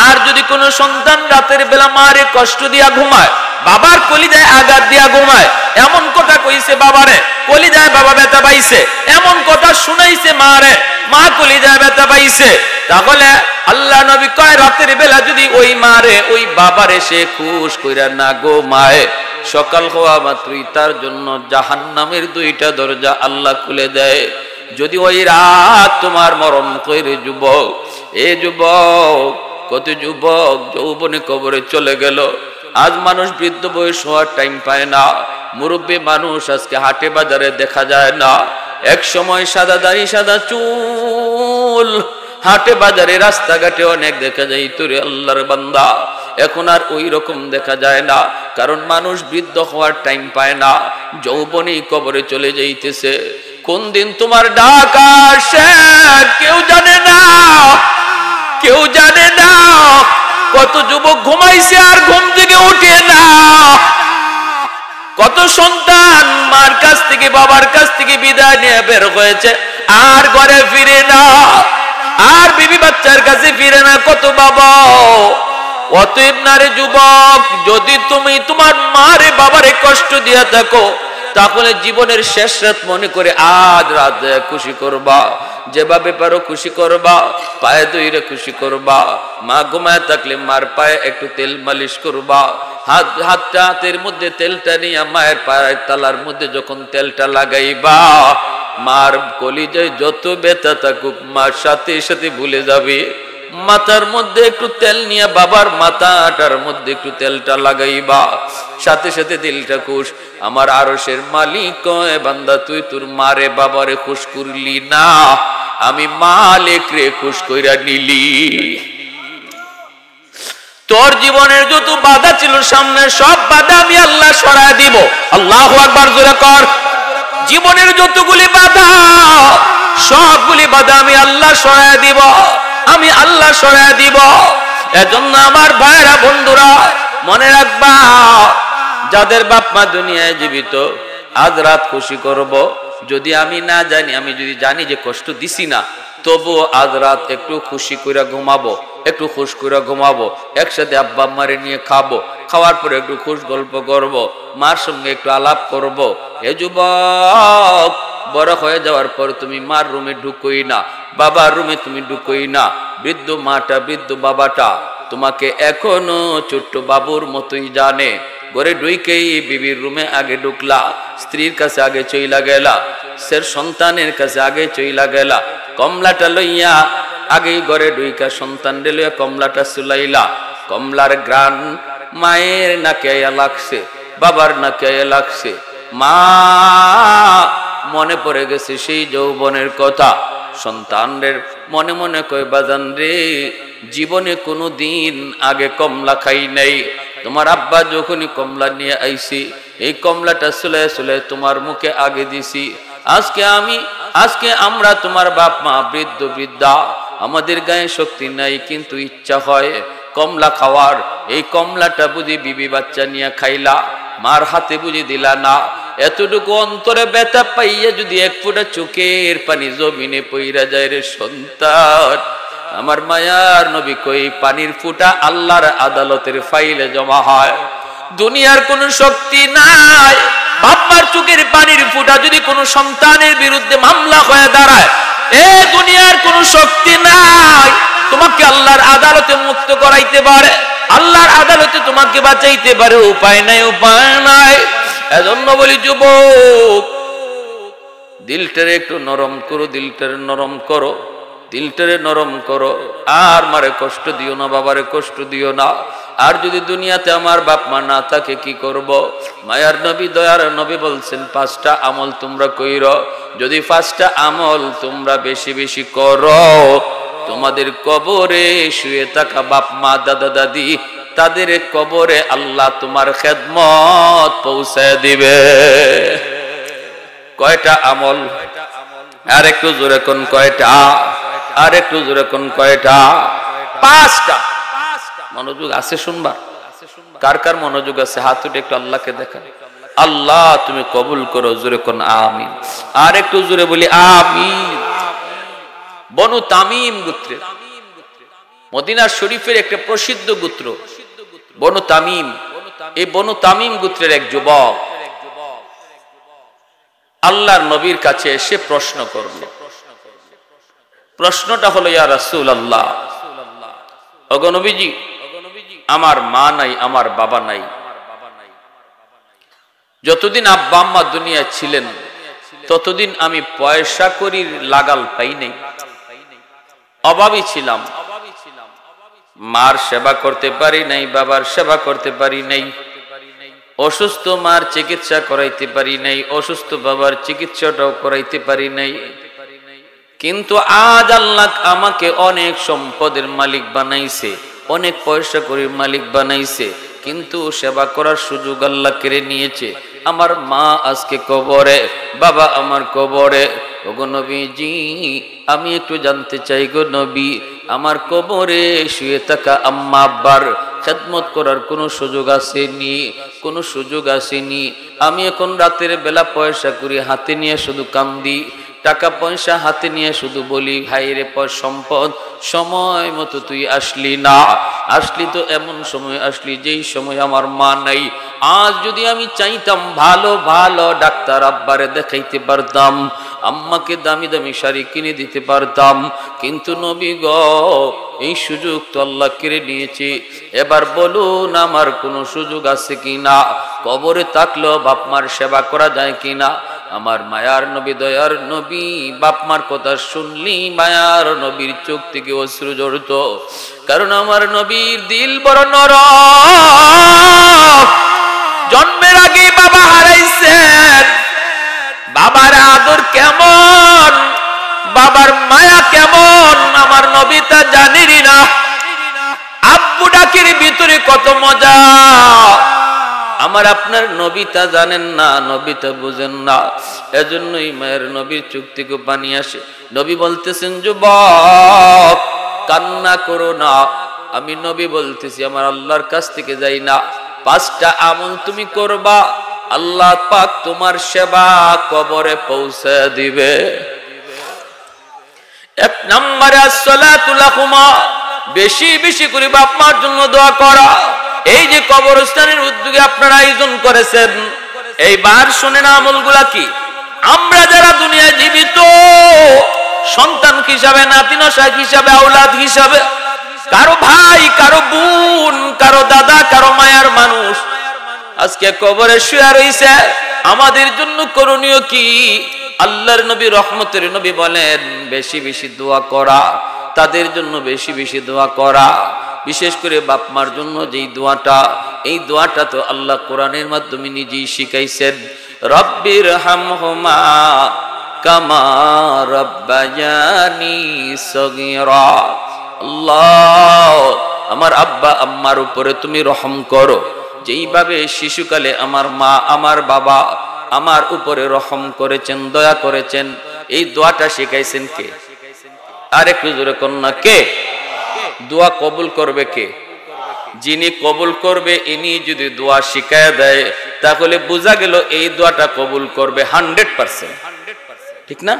আর যদি কোন সন্তান রাতের বেলা মারে কষ্ট দিয়া ঘুমায়, বাবার কলিজায় আঘাত দিয়া ঘুমায়, এমন কথা কইছে বাবারে, কলিজায় বাবা ব্যথা পাইছে, এমন কথা শুনাইছে মারে, মা কলিজায় ব্যথা পাইছে, তাহলে আল্লাহ নবী কয় রাতের বেলা যদি ওই মারে ওই বাবারে সে খুশ কইরা না ঘুমায়, সকাল হওয়া মাত্রই তার জন্য জাহান্নামের দুইটা দরজা আল্লাহ খুলে দেয়। যদি ওই রাত তোমার মরণ কইরে যুবক, এ যুবক, কত যুবক যৌবনে কবরে চলে গেল। আজ মানুষ বৃদ্ধ বয়স হওয়ার টাইম পায় না, মুরব্বী মানুষ আজকে হাটে বাজারে দেখা যায় না। এক সময় সাদা দাড়ি সাদা চুল, হাটে বাজারে রাস্তাঘাটে অনেক দেখা যায় তোরে আল্লাহর বান্দা, এখন আর ওই রকম দেখা যায় না, কারণ মানুষ বৃদ্ধ হওয়ার টাইম পায় না, যৌবনেই কবরে চলে যাইতেছে। কোন দিন তোমার ডাক আসে কেউ জানে না, কেউ জানে না। কত যুবক ঘুমাইছে আর ঘুম থেকে উঠে না, কত সন্তান মার কাছ থেকে বাবার কাছ থেকে বিদায় নিয়ে বের হয়েছে আর ঘরে ফিরে না, আর বিবি বাচ্চার কাছে ফিরে না। কত বাবা অতএব নারে যুবক, যদি তুমি তোমার মারে বাবারে কষ্ট দিয়া থাকো, তাহলে জীবনের শেষ রাত মনে করে আজ রাত খুশি করবা, যেভাবে পারো খুশি করবা, পায়ে ধরে খুশি করবা। মা ঘুমায় থাকলে মার পায়ে একটু তেল মালিশ করবা, হাতের মধ্যে তেলটা নিয়ে মায়ের পায়ের তালার মধ্যে যখন তেলটা লাগাইবা, মার কলিজায় যত ব্যথা থাকুক মার সাথে সাথে ভুলে যাবে। মাথার মধ্যে একটু তেল নিয়ে বাবার মাথাটার মধ্যে একটু তেলটা লাগাইবা, সাথে সাথে দিলটা খুশ। আমার আরশের মালিক কয়, বান্দা তুই তোর মারে বাবারে খুশ করলি না, আমি মালিক রে খুশ কইরা নিলি। তোর জীবনের যত বাধা ছিল সামনে, সব বাধা আমি আল্লাহ সরায় দিব। আল্লাহু আকবার জোরে কর। জীবনের যতগুলি বাধা, সবগুলি বাধা আমি আল্লাহ সরায় দিব, আমি আল্লাহ সরায় দিব। এজন্য আমার ভাইরা বন্ধুরা মনে রাখবা, যাদের বাপ মা দুনিয়ায় জীবিত, আজ রাত খুশি করব। যদি আমি না জানি, আমি যদি জানি যে কষ্ট দিছি না, তবু আজ রাত একটু খুশি করে ঘুমাবো, একটু খুশ করে ঘুমাবো, একসাথে আব্বা আম্মারে নিয়ে খাবো, খাওয়ার পরে একটু খুশ গল্প করব, মার সঙ্গে একটু আলাপ করব। এ যুবক, বড় হয়ে যাওয়ার পর তুমি মার রুমে ঢুকোই না, বাবার রুমে তুমি ঢুকোই না। বৃদ্ধ মাটা, বৃদ্ধ বাবাটা তোমাকে এখনো ছোট্ট বাবুর মতোই জানে। ঘরে ঢুকেই বিবির রুমে আগে ঢুকলা, স্ত্রীর কাছে আগে চইলা গেলা, সের সন্তানের কাছে আগে চইলা গেলা, কমলাটা লইয়া আগেই ঘরে ঢুইকা সন্তান লইয়া কমলাটা চুলাইলা। কমলার গ্রান মায়ের নাকে লাগছে, বাবার নাকে লাগছে। মা মনে পড়ে গেছে সেই যৌবনের কথা। সন্তানদের মনে মনে কয়, বাজান রে, জীবনে কোনো দিন আগে কমলা খাই নাই। তোমার আব্বা যখনই কমলা নিয়ে আইছি, এই কমলাটা চুলে চুলে তোমার মুখে আগে দিছি। আজকে আমরা তোমার বাপ মা বৃদ্ধ বৃদ্ধা, আমাদের গায়ে শক্তি নাই, কিন্তু ইচ্ছা হয় কমলা খাওয়ার। এই কমলাটা বুঝি বিবি বাচ্চা নিয়ে খাইলা, মার হাতে বুঝি দিলা না। এতটুকু অন্তরে ব্যথা পাইয়া যদি এক ফোঁটা চোখের পানি জমিনে পইরা যায় রে সন্তান, আমার মায়ার নবী কই, পানির ফুটা আল্লাহর আদালতের ফাইলে জমা হয়। দুনিয়ার কোনো শক্তি নাই, বাবার চোখের পানির ফুটা যদি কোনো সন্তানের বিরুদ্ধে মামলা হয়ে দাঁড়ায়, এ দুনিয়ার কোনো শক্তি নাই তোমাকে আল্লাহর আদালতে মুক্ত করাইতে পারে, আল্লাহর আদালতে তোমাকে বাঁচাইতে পারে। উপায় নাই, উপায় নাই। এজন্য বলি যুবক, দিলটারে একটু নরম করো, দিলটারে নরম করো, দিলটারে নরম করো। আর মারে কষ্ট দিও না, বাবারে কষ্ট দিও না। আর যদি দুনিয়াতে আমার বাপ মা না থাকে কি করব? মায়ার নবী, দয়ার নবী বলছেন, 5টা আমল তোমরা কইরো। যদি 5টা আমল তোমরা বেশি বেশি করো, তোমাদের কবরে শুয়ে থাকা বাপ মা, দাদা দাদি, তাদের কবরে আল্লাহ তোমার খেদমত পৌঁছায় দিবে। কয়টা আমল? আর একটু জোরে কোন কয়টা? আর একটু জোরে কোন কয়টা? 5টা। মনোযোগ আছে শুনবা? কার কার মনোযোগ আছে? হাত উঠে একটু আল্লাহকে দেখা। আল্লাহ তুমি কবুল করো, জোরে কোন আমিন। আর একটু জোরে বলি আমিন। বনু তামিম গোত্রের, মদিনা শরীফের একটা প্রসিদ্ধ গোত্র বনু তামিম। এই বনু তামিম গোত্রের এক যুবক আল্লাহর নবীর কাছে এসে প্রশ্ন করল। প্রশ্নটা হলো, ইয়া রাসূলুল্লাহ, ওগো নবীজি, আমার মা নাই, আমার বাবা নাই। যতদিন আব্বা আম্মা দুনিয়ায় ছিলেন, ততদিন আমি পয়সা করির লাগাল পাই নাই, অভাবী ছিলাম। মার সেবা করতে পারি নাই, বাবার সেবা করতে পারি নাই, অসুস্থ মার চিকিৎসা করাইতে পারি নাই, অসুস্থ বাবার চিকিৎসাটাও করাইতে পারি নাই। কিন্তু আজ আল্লাহ আমাকে অনেক সম্পদের মালিক বানাইছে, অনেক পয়সা করির মালিক বানাইছে, কিন্তু সেবা করার সুযোগ আল্লাহ কেড়ে নিয়েছে। আমার মা আজকে কবরে, বাবা আমার কবরে। ওগো নবীজি, আমি একটু জানতে চাই গো নবী, আমার কবরে শুয়ে থাকা আম্মা আব্বার খেদমত করার কোনো সুযোগ আসেনি, কোনো সুযোগ আসেনি। আমি এখন রাতের বেলা পয়সা করি হাতে নিয়ে শুধু কান্দি, টাকা পয়সা হাতে নিয়ে শুধু বলি ভাই রে সম্পদ, সময় মতো তুই আসলি না। আসলি তো এমন সময় আসলি যেই সময় আমার মা নাই। আজ যদি আমি চাইতাম ভালো ভালো ডাক্তার আব্বারে দেখাইতে পারতাম, আম্মাকে দামি দামি শাড়ি কিনে দিতে পারতাম, কিন্তু নবী গো এই সুযোগ তো আল্লাহ কেড়ে নিয়েছে। এবার বলুন আমার কোনো সুযোগ আছে কিনা? কবরে থাকলেও বাপ মার সেবা করা যায় কিনা? আমার মায়ার নবী দয়ার নবী বাপ মার কথা শুনলি মায়ার নবীর চোখ থেকে অশ্রু ঝরত, কারণ আমার নবীর দিল বড় নরম। জন্মের আগে বাবা হারাইছেন, বাবার আদর কেমন, বাবার মায়া কেমন আমার নবী তা জানেনই না। আব্বু ডাকের ভিতরে কত মজা আমার আপনার নবী তা জানেন না, নবী তা বুঝেন না। এজন্যই মায়ের নবীর চোখ থেকে পানি আসে। নবী বলতেছেন যুবক কান্না করো না, আমি নবী বলতেছি আমার আল্লাহর কাছ থেকে যাই না। 5টা আমল তুমি করবা, আল্লাহ পাক তোমার সেবা কবরে পৌঁছে দিবে। 1 নম্বরে আসসালাতু লাকুমা, বেশি বেশি করে বাপ মার জন্য দোয়া করা। এই যে কবরস্থানের উদ্যোগে আপনারা আয়োজন করেছেন, এইবার শুনেন আমলগুলা কি। আমরা যারা দুনিয়ায় জীবিত সন্তান হিসাবে, নাতি নশাক হিসাবে, আওলাদ হিসাবে, কারো ভাই, কারো বোন, কারো দাদা, কারো মায়ার মানুষ আজকে কবরে শুয়ে রইছে, আমাদের জন্য করণীয় কি? আল্লাহর নবী রহমতের নবী বলেন বেশি বেশি দোয়া করা, তাদের জন্য বেশি বেশি দোয়া করা। বিশেষ করে বাপ মার জন্য যেই দোয়াটা, এই দোয়াটা তো আল্লাহ কোরআনের মাধ্যমে নিজেই শিখাইছেন। রব্বির হামহুমা কামা রব্বায়ানি সগীরা। আল্লাহ আমার আব্বা আম্মার উপরে তুমি রহম করো, যেইভাবে শিশুকালে আমার মা আমার বাবা আমার উপরে রহম করেছেন, দয়া করেছেন। এই দোয়াটা শিখাইছেন কে? আর একটু জোরে কন্যা কে? দোয়া কবুল করবে কে? যিনি কবুল করবে ইনি যদি দোয়া শিখায় দেয় তাহলে বোঝা গেল এই দোয়াটা কবুল করবে 100%। ঠিক না?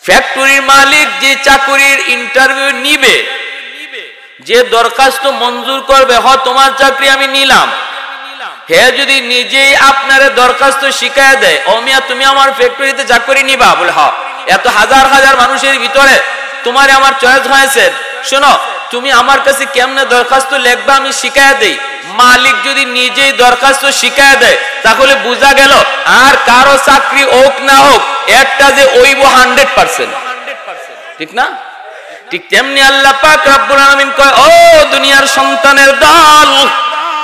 ফ্যাক্টরির মালিক যে চাকরির ইন্টারভিউ নিবে, যে দরখাস্ত মঞ্জুর করবে, হ তোমার চাকরি আমি নিলাম, হে যদি নিজেই আপনারে দরখাস্ত শিখায় দেয়, ও মিয়া তুমি আমার ফ্যাক্টরিতে চাকরি নিবা, বলে হ, এত হাজার হাজার মানুষের ভিতরে তোমারে আমার চয়েস হয়েছে, শোনো তুমি আমার কাছে কেমনে দরখাস্ত লিখবা আমি শিখায় দেই। মালিক যদি নিজেই দরখাস্ত শিখায় দেয় তাহলে বোঝা গেল আর কারো চাকরি হোক না হোক একটা যে ওইব 100%। ঠিক না? ঠিক তেমনি আল্লাহ পাক রব্বুল আলামিন কয়, ও দুনিয়ার সন্তানের দল,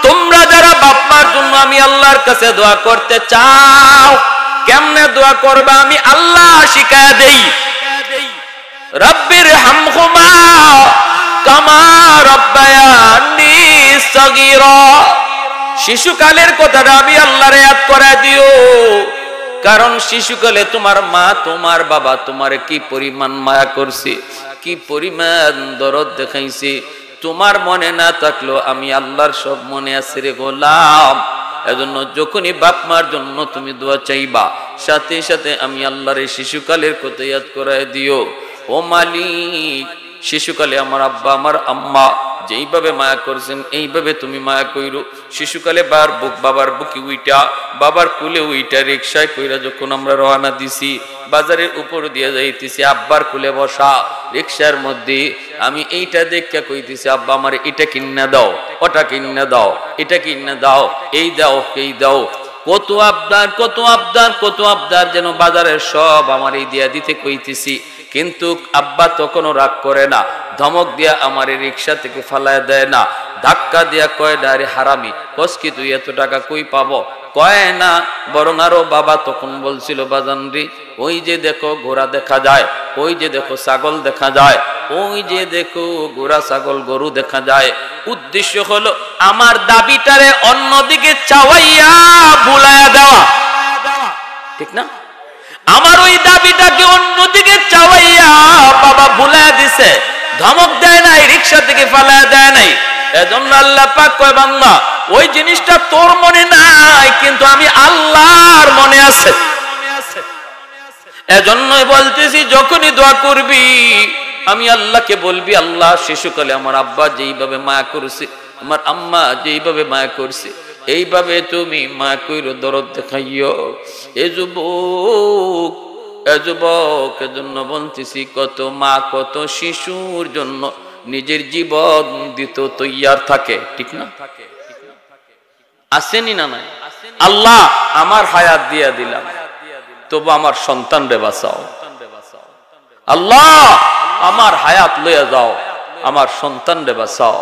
তোমরা যারা বাপ মার জন্য আমি আল্লাহর কাছে দোয়া করতে চাও, কেমনে দোয়া করবা আমি আল্লাহ শিখায় দেই। রব্বির হামহুমা কামা রব্বায়ানি সগীরা। শিশুকালের কথাটা আমি আল্লাহর ইয়াদ করে দিও, কারণ শিশুকালে তোমার মা তোমার বাবা তোমারে কি পরিমাণ মায়া করছে, কি পরিমাণ দরদ দেখাইছে, তোমার মনে না থাকলো আমি আল্লাহর সব মনে আছে রে গোলাম। এজন্য যখনই বাপ মার জন্য তুমি দোয়া চাইবা সাথে সাথে আমি আল্লাহর এই শিশুকালের কথা ইয়াদ করায় দিও। ও মালিক, শিশুকালে আমার আব্বা আমার আম্মা যেইভাবে মায়া করছেন এইভাবে তুমি মায়া কইরো। শিশুকালে বাবার বুকে উইটা, বাবার কুলে উইটা রিক্সায় কইরা যখন আমরা রওনা দিছি, বাজারের উপর দিয়ে যাইতেছি, আব্বার কুলে বসা রিক্সার মধ্যে আমি এইটা দেখে কইতেছি আব্বা আমার এটা কিনে দাও, ওটা কিনে দাও, এটা কিনে দাও, এই দাও এই দাও। কত আবদার কত আবদার কত আবদার, যেন বাজারের সব আমার এই দিয়া দিতে কইতেছি, কিন্তু আব্বা তখনও রাগ করে না, ধমক দিয়া আমার রিক্সা থেকে ফালায় দেয় না, ধাক্কা দিয়া কয় ডারে হারামি, কসকি তুই এত টাকা কই পাবো, কয় না, বরং আরো বাবা তখন বলছিল বাজানরি ওই যে দেখো ঘোড়া দেখা যায়, ওই যে দেখো ছাগল দেখা যায়, ওই যে দেখো ঘোড়া ছাগল গরু দেখা যায়। উদ্দেশ্য হলো আমার দাবিটারে অন্যদিকে চাওয়াইয়া ভুলাইয়া দেওয়া। ঠিক না? আমার ওই দাবিটাকে অন্যদিকে চাওয়াইয়া বাবা ভুলাইয়া দিছে, ধমক দেয় নাই, রিক্সা থেকে ফালাইয়া দেয় নাই। এজন্য আল্লাহ পাক কয় বান্দা ওই জিনিসটা তোর মনে নাই কিন্তু আমি আল্লাহর মনে আছে। এজন্যই বলতেছি যখনই দোয়া করবি আমি আল্লাহকে বলবি, আল্লাহ শিশুকালে আমার আব্বা যেইভাবে মায়া করছে, আমার আম্মা যেইভাবে মায়া করছে, এইভাবে তুমি মায়া কইরো, দরদ দেখাইও। এ যুবক, এ যুবক, এজন্য বলতেছি কত মা কত শিশুর জন্য নিজের জীবন দিতে তৈয়ার থাকে, ঠিক না? আসেনি না নাই? আল্লাহ আমার হায়াত দিয়া দিলাম, তবু আমার সন্তান রে বাঁচাও। আল্লাহ আমার হায়াত লইয়া যাও, আমার সন্তান রে বাঁচাও।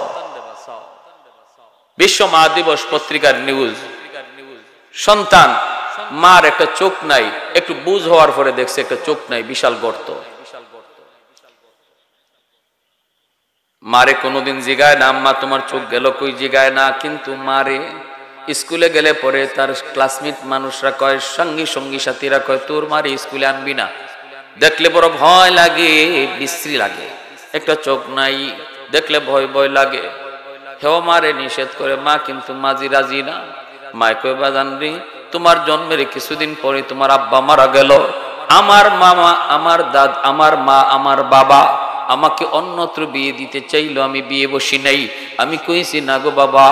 বিশ্ব মা দিবস পত্রিকার নিউজ, সন্তান মার একটা চোখ নাই, একটু বুঝ হওয়ার পরে দেখছে একটা চোখ নাই, বিশাল গর্ত। মারে কোনোদিন জিগায় না আম্মা তোমার চোখ গেল কই, জিগায় না। কিন্তু মারে স্কুলে গেলে পরে তার ক্লাসমেট মানুষরা কয়, সঙ্গী সাথীরা কয় তোর মারে স্কুলে আনবি না, দেখলে বড় ভয় লাগে, বিশ্রী লাগে, একটা চোখ নাই, দেখলে ভয় ভয় লাগে। হেও মারে নিষেধ করে, মা কিন্তু মাঝি রাজি না। মায় কয় বাজান রে, তোমার জন্মের কিছুদিন পরে তোমার আব্বা মারা গেল, আমার মামা, আমার দাদ, আমার মা, আমার বাবা আমাকে অন্যত্র বিয়ে দিতে চাইলো, আমি বিয়ে বসি নাই। আমি কইছি না গো বাবা,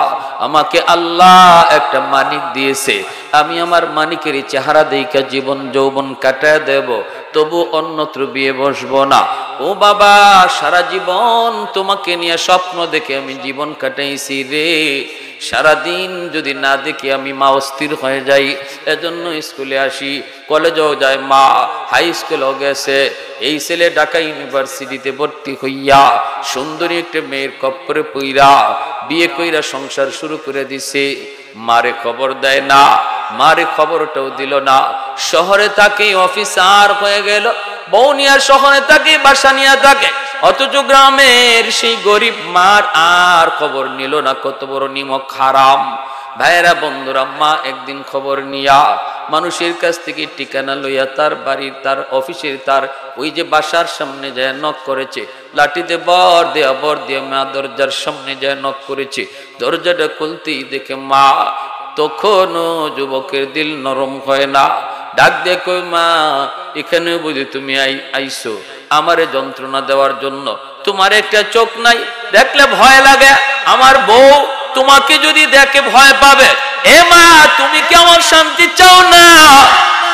আমাকে আল্লাহ একটা মানিক দিয়েছে, আমি আমার মানিকের চেহারা দেখা জীবন যৌবন কাটায় দেব, তবু অন্যত্র বিয়ে বসবো না। ও বাবা, সারা জীবন তোমাকে নিয়ে স্বপ্ন দেখে আমি জীবন কাটাইছি রে, সারাদিন যদি না দেখি আমি মা অস্থির হয়ে যাই। এজন্য স্কুলে আসি, কলেজেও যায় মা, হাই স্কুলেও গেছে। এই ছেলে ঢাকা ইউনিভার্সিটিতে ভর্তি হইয়া সুন্দরী একটা মেয়ের কপ্পরে পইরা বিয়ে কইরা সংসার শুরু করে দিছে। মারে খবর দেয় না, মারে খবরটাও দিল না। শহরে তাকে অফিসার হয়ে গেল, বউ নিয়ে শহরে তাকে, বাসা নিয়ে থাকে, অথচ গ্রামের সেই গরিব মার আর খবর নিল না। কত বড় নিমক হারাম। ভাইয়েরা বন্ধুরা, মা একদিন খবর নিয়া মানুষের কাছ থেকে ঠিকানা লইয়া তার বাড়ির, তার অফিসের, তার ওই যে বাসার সামনে যায় নক করেছে, লাঠিতে বর দেয়া মা দরজার সামনে যায় নক করেছে। দরজাটা খুলতেই দেখে মা, তখনও যুবকের দিল নরম হয় না। ডাক দিয়ে কই, মা এখানে বুঝি তুমি আইসো আমারে যন্ত্রণা দেওয়ার জন্য? তোমার একটা চোখ নাই, দেখলে ভয় লাগে। আমার বউ তোমাকে যদি দেখে ভয় পাবে। এ মা, তুমি কি আমার শান্তি চাও না?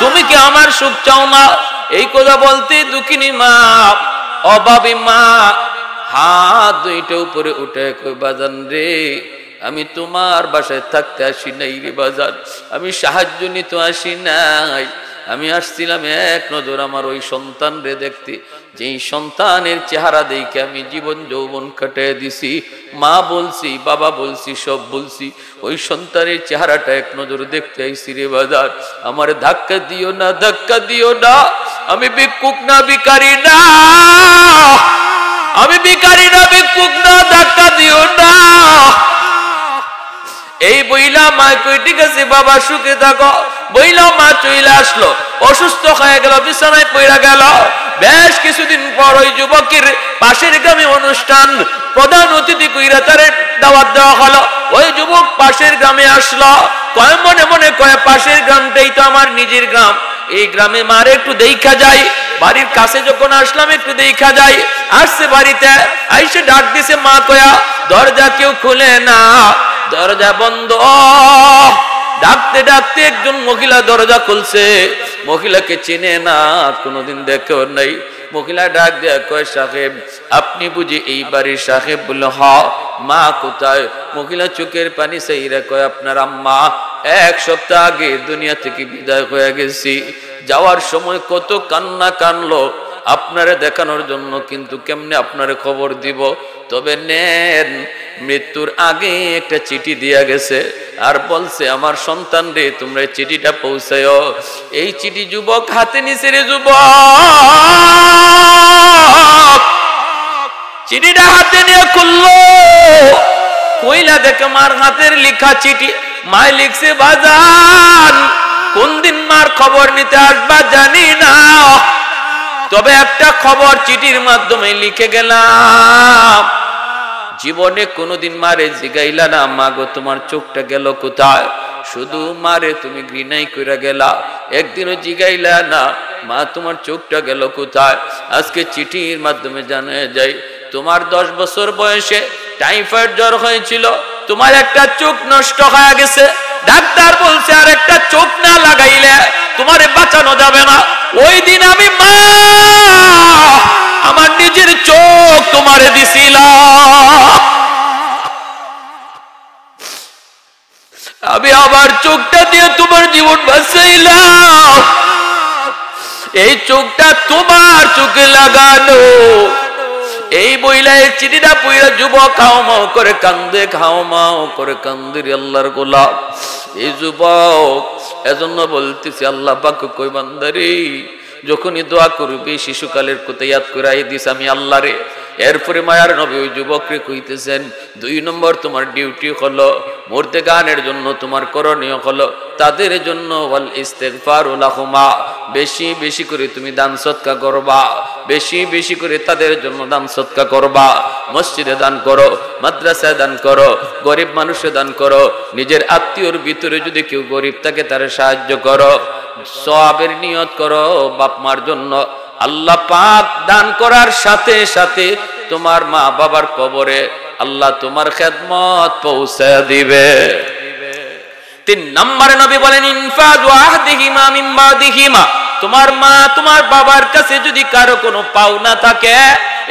তুমি কি আমার সুখ চাও না? এই কথা বলতে দুঃখিনী মা, অভাবী মা হাত দুইটা উপরে উঠে কই, বাজান রে, আমি তোমার বাসায় থাকতে আসি নাই রে বাজান, আমি সাহায্য নিতে আসি নাই, আমি আসছিলাম এক নজর আমার ওই সন্তান রে দেখতে, যেই সন্তানের চেহারা দেখে আমি জীবন যৌবন কাটিয়ে দিছি। মা বলছি, বাবা বলছি, সব বলছি, ওই সন্তানের চেহারাটা এক নজর দেখতে আইছি রে বাজার। আমার ধাক্কা দিও না, ধাক্কা দিও না, আমি ভিক্ষুক না, ভিখারি না, আমি ভিখারি না, ভিক্ষুক না, ধাক্কা দিও না। এই বইলা মা কই, ঠিক আছে বাবা সুখে থাকো। বইলা মা চলে আসলো, অসুস্থ হয়ে গেল, বিছানায় পড়ে গেল। বেশ কিছুদিন পর ওই যুবকের পাশের গ্রামে অনুষ্ঠান, প্রধান অতিথি কইরা তারে দাওয়াত দেওয়া হলো। ওই যুবক পাশের গ্রামে আসলো, কয় মনে মনে কয়, পাশের গ্রামটাই তো আমার নিজের গ্রাম, এই গ্রামে মারে একটু দেখা যায়। বাড়ির কাছে যখন আসলাম একটু দেখা যায়। আসছে বাড়িতে, আইসে ডাক দিছে মা কয়া, দরজা কেউ খুলে না, দরজা বন্ধ। ডাকতে ডাকতে একজন মহিলা দরজা খুলছে। মহিলাকে চিনে না, কোনোদিন দেখেও নাই। মহিলা ডাক দেয়া কয়, সাহেব আপনি বুঝি এই বাড়ির সাহেব? বলল হ। মা কোথায়? মহিলা চোখের পানি চাইরা কয়, আপনার আম্মা 1 সপ্তাহ আগে দুনিয়া থেকে বিদায় হয়ে গেছি। যাওয়ার সময় কত কান্না কানলো আপনারে দেখানোর জন্য, কিন্তু কেমনে আপনারে খবর দিব? তবে নেন, মৃত্যুর আগে একটা চিঠি দিয়া গেছে, আর বলছে আমার সন্তান রে তোমরা চিঠিটা পৌঁছায়। এই চিঠি যুবক হাতে নিছে রে যুবক, চিঠিটা হাতে নিয়ে খুললো, কইলা দেখে মার হাতের লেখা চিঠি। মায় লিখছে, বাজান কোন দিন মার খবর নিতে আসবা জানি না, তবে একটা খবর চিঠির মাধ্যমে লিখে গেলাম। জীবনে কোনোদিন মারে জিগাইলা না, মা গো তোমার চোখটা গেল কোথায়? শুধু মারে তুমি ঘৃণাই কইরা গেলা, একদিনও জিগাইলা না মা তোমার চোখটা গেল কোথায়। আজকে চিঠির মাধ্যমে জানা যায় তোমার 10 বছর বয়সে টাইফয়েড জ্বর হয়েছিল, তোমার একটা চোখ নষ্ট হয়ে গেছে, ডাক্তার বলছে আর একটা চোখ না লাগাইলে তোমারে বাঁচানো যাবে না। ওই দিন আমি মা আমার নিজের চোখ তোমারে দিছিলাম, আমি আবার চোখটা দিয়ে তোমার জীবন বাঁচাইলাম। এই চোখটা তোমার চোখে লাগানো। এই বইলায় চিঠিটা পইরা যুবক খাও মাও করে কান্দে, খাও মাও করে কান্দে রে আল্লাহর গোলাম। এই যুবক এজন্য বলতেছি আল্লাহ পাক কই বান্দারে যখনই দোয়া করবি শিশুকালের কথা ইয়াদ করাই দিস আমি আল্লাহ রে। এরপরে মায়ার নবী ওই যুবককে কইতেছেন 2 নম্বর তোমার ডিউটি হলো মরতে গানের জন্য তোমার করণীয় হলো তাদের জন্য ওয়াল ইস্তিগফারু লাহুমা, বেশি বেশি করে তুমি দান সদকা করবা, বেশি বেশি করে তাদের জন্য দান সদকা করবা। মসজিদে দান করো, মাদ্রাসায় দান করো, গরিব মানুষে দান করো, নিজের আত্মীয়র ভিতরে যদি কেউ গরিব থাকে তারে সাহায্য করো, সওয়াবের নিয়ত করো বাপ মার জন্য। আল্লাহ পাক দান করার সাথে সাথে তোমার মা বাবার কবরে আল্লাহ তোমার খেদমত পৌঁছে দিবে। 3 নম্বরে নবী বলেন ইনফাযু আহদিহিমা মিন বাদিহিমা, তোমার মা তোমার বাবার কাছে যদি কারো কোনো পাওনা থাকে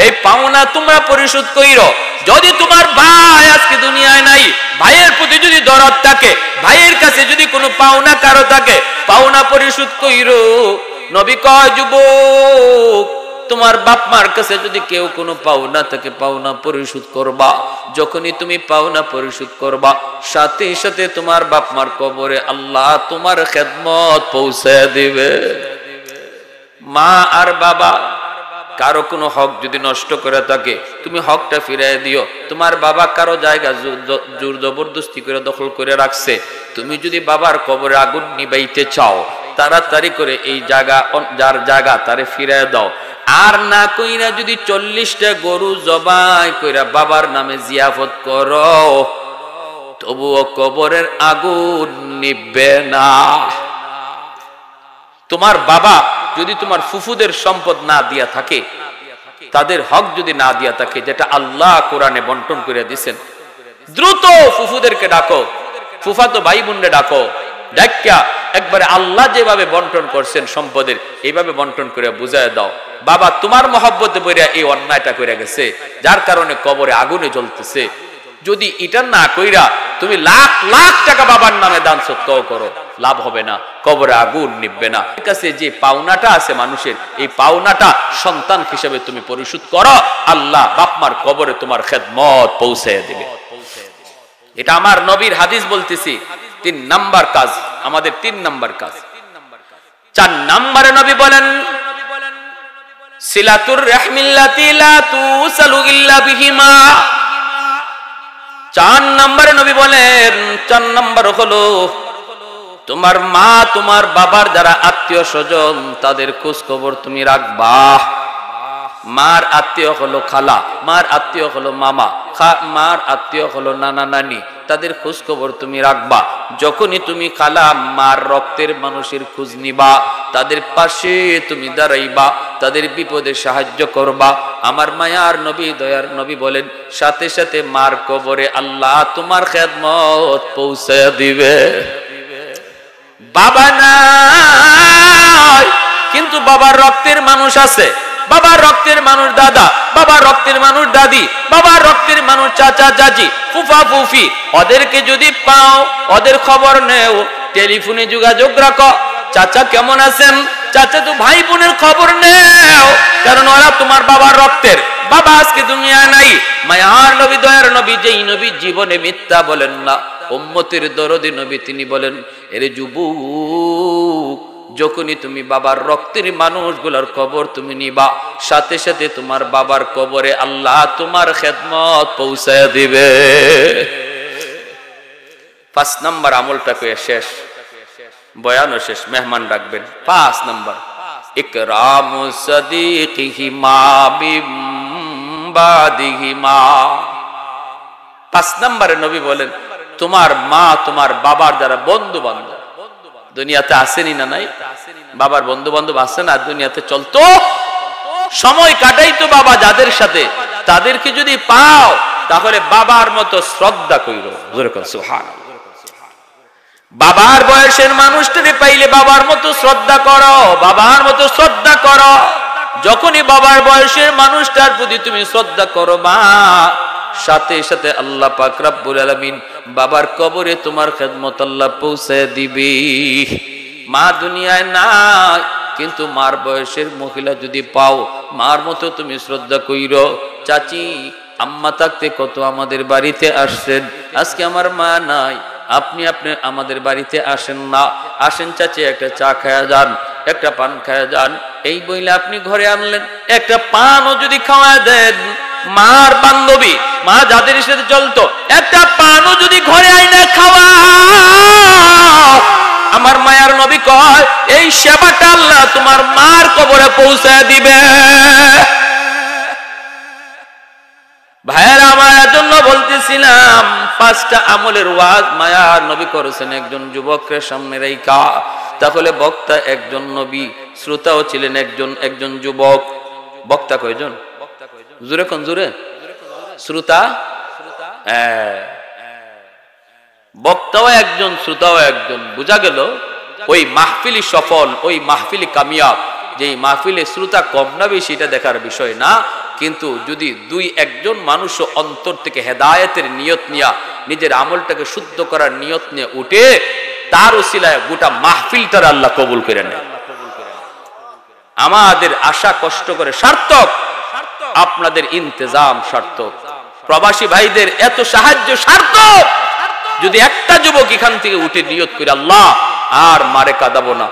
এই পাওনা তোমরা পরিশোধ কইরো। যদি তোমার ভাই আজকে দুনিয়ায় নাই, ভাইয়ের প্রতি যদি দরদ থাকে, ভাইয়ের কাছে যদি কোনো পাওনা কারো থাকে পাওনা পরিশোধ কইরো। নবী কয় যুবক তোমার বাপ মার কাছে যদি কেউ কোনো পাওনা থাকে পাওনা পরিশোধ করবা। যখনই তুমি পাওনা পরিশোধ করবা সাথে সাথে তোমার বাপ মার কবরে আল্লাহ তোমার খেদমত পৌঁছে দিবে। মা আর বাবা কারো কোনো হক যদি নষ্ট করে থাকে তুমি হকটা ফিরিয়ে দিও। তোমার বাবা কারো জায়গা জোর জবরদস্তি করে দখল করে রাখছে, তুমি যদি বাবার কবরে আগুন নিবাইতে চাও তাড়াতাড়ি করে এই জায়গা যার জায়গা তারে ফিরিয়ে দাও। আর না কইরা যদি 40টা গরু জবাই কইরা বাবার নামে জিয়াফত করো তবুও কবরের আগুন নিবে না। তোমার বাবা যদি তোমার ফুফুদের সম্পদ না দিয়া থাকে, তাদের হক যদি না দিয়া থাকে যেটা আল্লাহ কোরআনে বন্টন করে দিয়েছেন, দ্রুত ফুফুদেরকে ডাকো, ফুফাতো ভাই বোনরে ডাকো, ডাক্কা একবারে আল্লাহ যেভাবে বন্টন করছেন সম্পদের এইভাবে বন্টন করে বুঝায় দাও। বাবা তোমার মহব্বতে বইরা এই অন্যায়টা করে গেছে যার কারণে কবরে আগুনে জ্বলতেছে, যদি এটা না কইরা তুমি লাখ লাখ টাকা বাবার নামে দান সৎকাও করো লাভ হবে না, কবরে আগুন নিববে না। কাছে যে পাওনাটা আছে মানুষের এই পাওনাটা সন্তান হিসেবে তুমি পরিশোধ করো, আল্লাহ বাপমার কবরে তোমার খেদমত পৌঁছে দিবে। এটা আমার নবীর হাদিস বলতেছি। 3 নাম্বার কাজ আমাদের, 3 নাম্বার কাজ। 4 নম্বরে নবী বলেন সিলাতুর রাহমিল্লাতি লা তুসালু ইল্লা বিহিমা। 4 নম্বরে নবী বলেন 4 নম্বর হলো তোমার মা তোমার বাবার যারা আত্মীয় স্বজন তাদের খোঁজ খবর তুমি রাখবা। মার আত্মীয় হলো খালা, মার আত্মীয় হলো মামা, মার আত্মীয় হলো নানা নানি, তাদের খোঁজ খবর তুমি রাখবা। যখনই তুমি খালা মার রক্তের মানুষের খোঁজ নিবা তাদের পাশে তুমি দাঁড়াইবা, তাদের বিপদে সাহায্য করবা। আমার মায়ার নবী দয়ার নবী বলেন সাথে সাথে মার কবরে আল্লাহ তোমার খেদমত পৌঁছে দিবে। বাবা নাই কিন্তু বাবার রক্তের মানুষ আছে, বাবার রক্তের মানুষ দাদা, বাবার রক্তের মানুষ দাদি, বাবার রক্তের মানুষ চাচা চাচি, ফুফা ফুফি, ওদেরকে যদি পাও ওদের খবর নেও, টেলিফোনে যোগাযোগ রাখো। চাচা কেমন আছেন, চাচা তো ভাই বোনের খবর নেও, কারণ ওরা তোমার বাবার রক্তের। বাবা আজকে দুনিয়ায় নাই। মায়ার নবী দয়ার নবী যেই নবী জীবনে মিথ্যা বলেন না, উম্মতের দরদি নবী, তিনি বলেন এরে যুবক যখনই তুমি বাবার রক্তের মানুষগুলোর কবর তুমি নিবা সাথে সাথে তোমার বাবার কবরে আল্লাহ তোমার খেদমত পৌঁছায় দিবে। 5 নম্বর আমলটা কয়ে শেষ, বয়ানও শেষ, মেহমান ডাকবেন। 5 নম্বর ইকরামু সাদিকিহিমা বিবাদিহিমা। 5 নম্বরে নবী বলেন তোমার মা তোমার বাবার যারা বন্ধু বান্ধব দুনিয়াতে আসেনি না নাই, বাবার বন্ধু বান্ধব আসে না দুনিয়াতে চলতো, সময় কাটাইতো বাবা যাদের সাথে, তাদেরকে যদি পাও তাহলে বাবার মতো শ্রদ্ধা কইরো। সুবহানাল্লাহ। বাবার বয়সের মানুষটাকে পাইলে বাবার মতো শ্রদ্ধা করো, বাবার মতো শ্রদ্ধা করো। যখনই বাবার বয়সের মানুষটার প্রতি তুমি শ্রদ্ধা করো মা, সাথে সাথে আল্লাহ পাক রব্বুল আলামিন বাবার কবরে তোমার খেদমত আল্লাহ পৌঁছে দিবে। মা দুনিয়ায় নাই, কিন্তু মার বয়সের মহিলা যদি পাও, মার মতো তুমি শ্রদ্ধা কইরো। চাচি আম্মা থাকতে কত আমাদের বাড়িতে আসছেন, আজকে আমার মা নাই, আপনি আমাদের বাড়িতে আসেন না, আসেন চাচি একটা চা খায়া যান, একটা পান খায়া যান, এই বইলে আপনি ঘরে আনলেন, একটা পানও যদি খাওয়া দেন, মার বান্ধবী মা যাদের সাথে চলতো, একটা পানও যদি ঘরে আইনা খাওয়া, আমার মায়ার নবী কয় এই সেবাটা আল্লাহ তোমার মার কবরে পৌঁছায় দিবে। ভাইয়েরা আমার জন্য বলতেছিলাম, 5টা আমলের ওয়াজ মায়ার নবী করেছেন একজন যুবকের সামনে রাইখা। তাহলে বক্তা একজন নবী, শ্রোতাও ছিলেন একজন যুবক। বক্তা কয়জন? জোরে কোন জোরে? শ্রোতা, হ্যাঁ, বক্তাও একজন শ্রোতাও একজন। বোঝা গেল ওই মাহফিলি সফল, ওই মাহফিলি কামিয়াব। যে মাহফিলে শ্রোতা কম না বেশি এটা দেখার বিষয় না, কিন্তু যদি 2-1 মানুষ অন্তর থেকে হেদায়েতের নিয়ত নিয়া নিজের আমলটাকে শুদ্ধ করার নিয়ত নিয়ে উঠে, তার উসিলায় গোটা মাহফিলটার আল্লাহ কবুল করে নেয়। আমাদের আশা কষ্ট করে সার্থক, আপনাদের ইন্তেজাম সার্থক, প্রবাসী ভাইদের এত সাহায্য সার্থক। যদি একটা যুবক এখান থেকে উঠে নিয়ত করে আল্লাহ আর মারে কাঁদাবো না,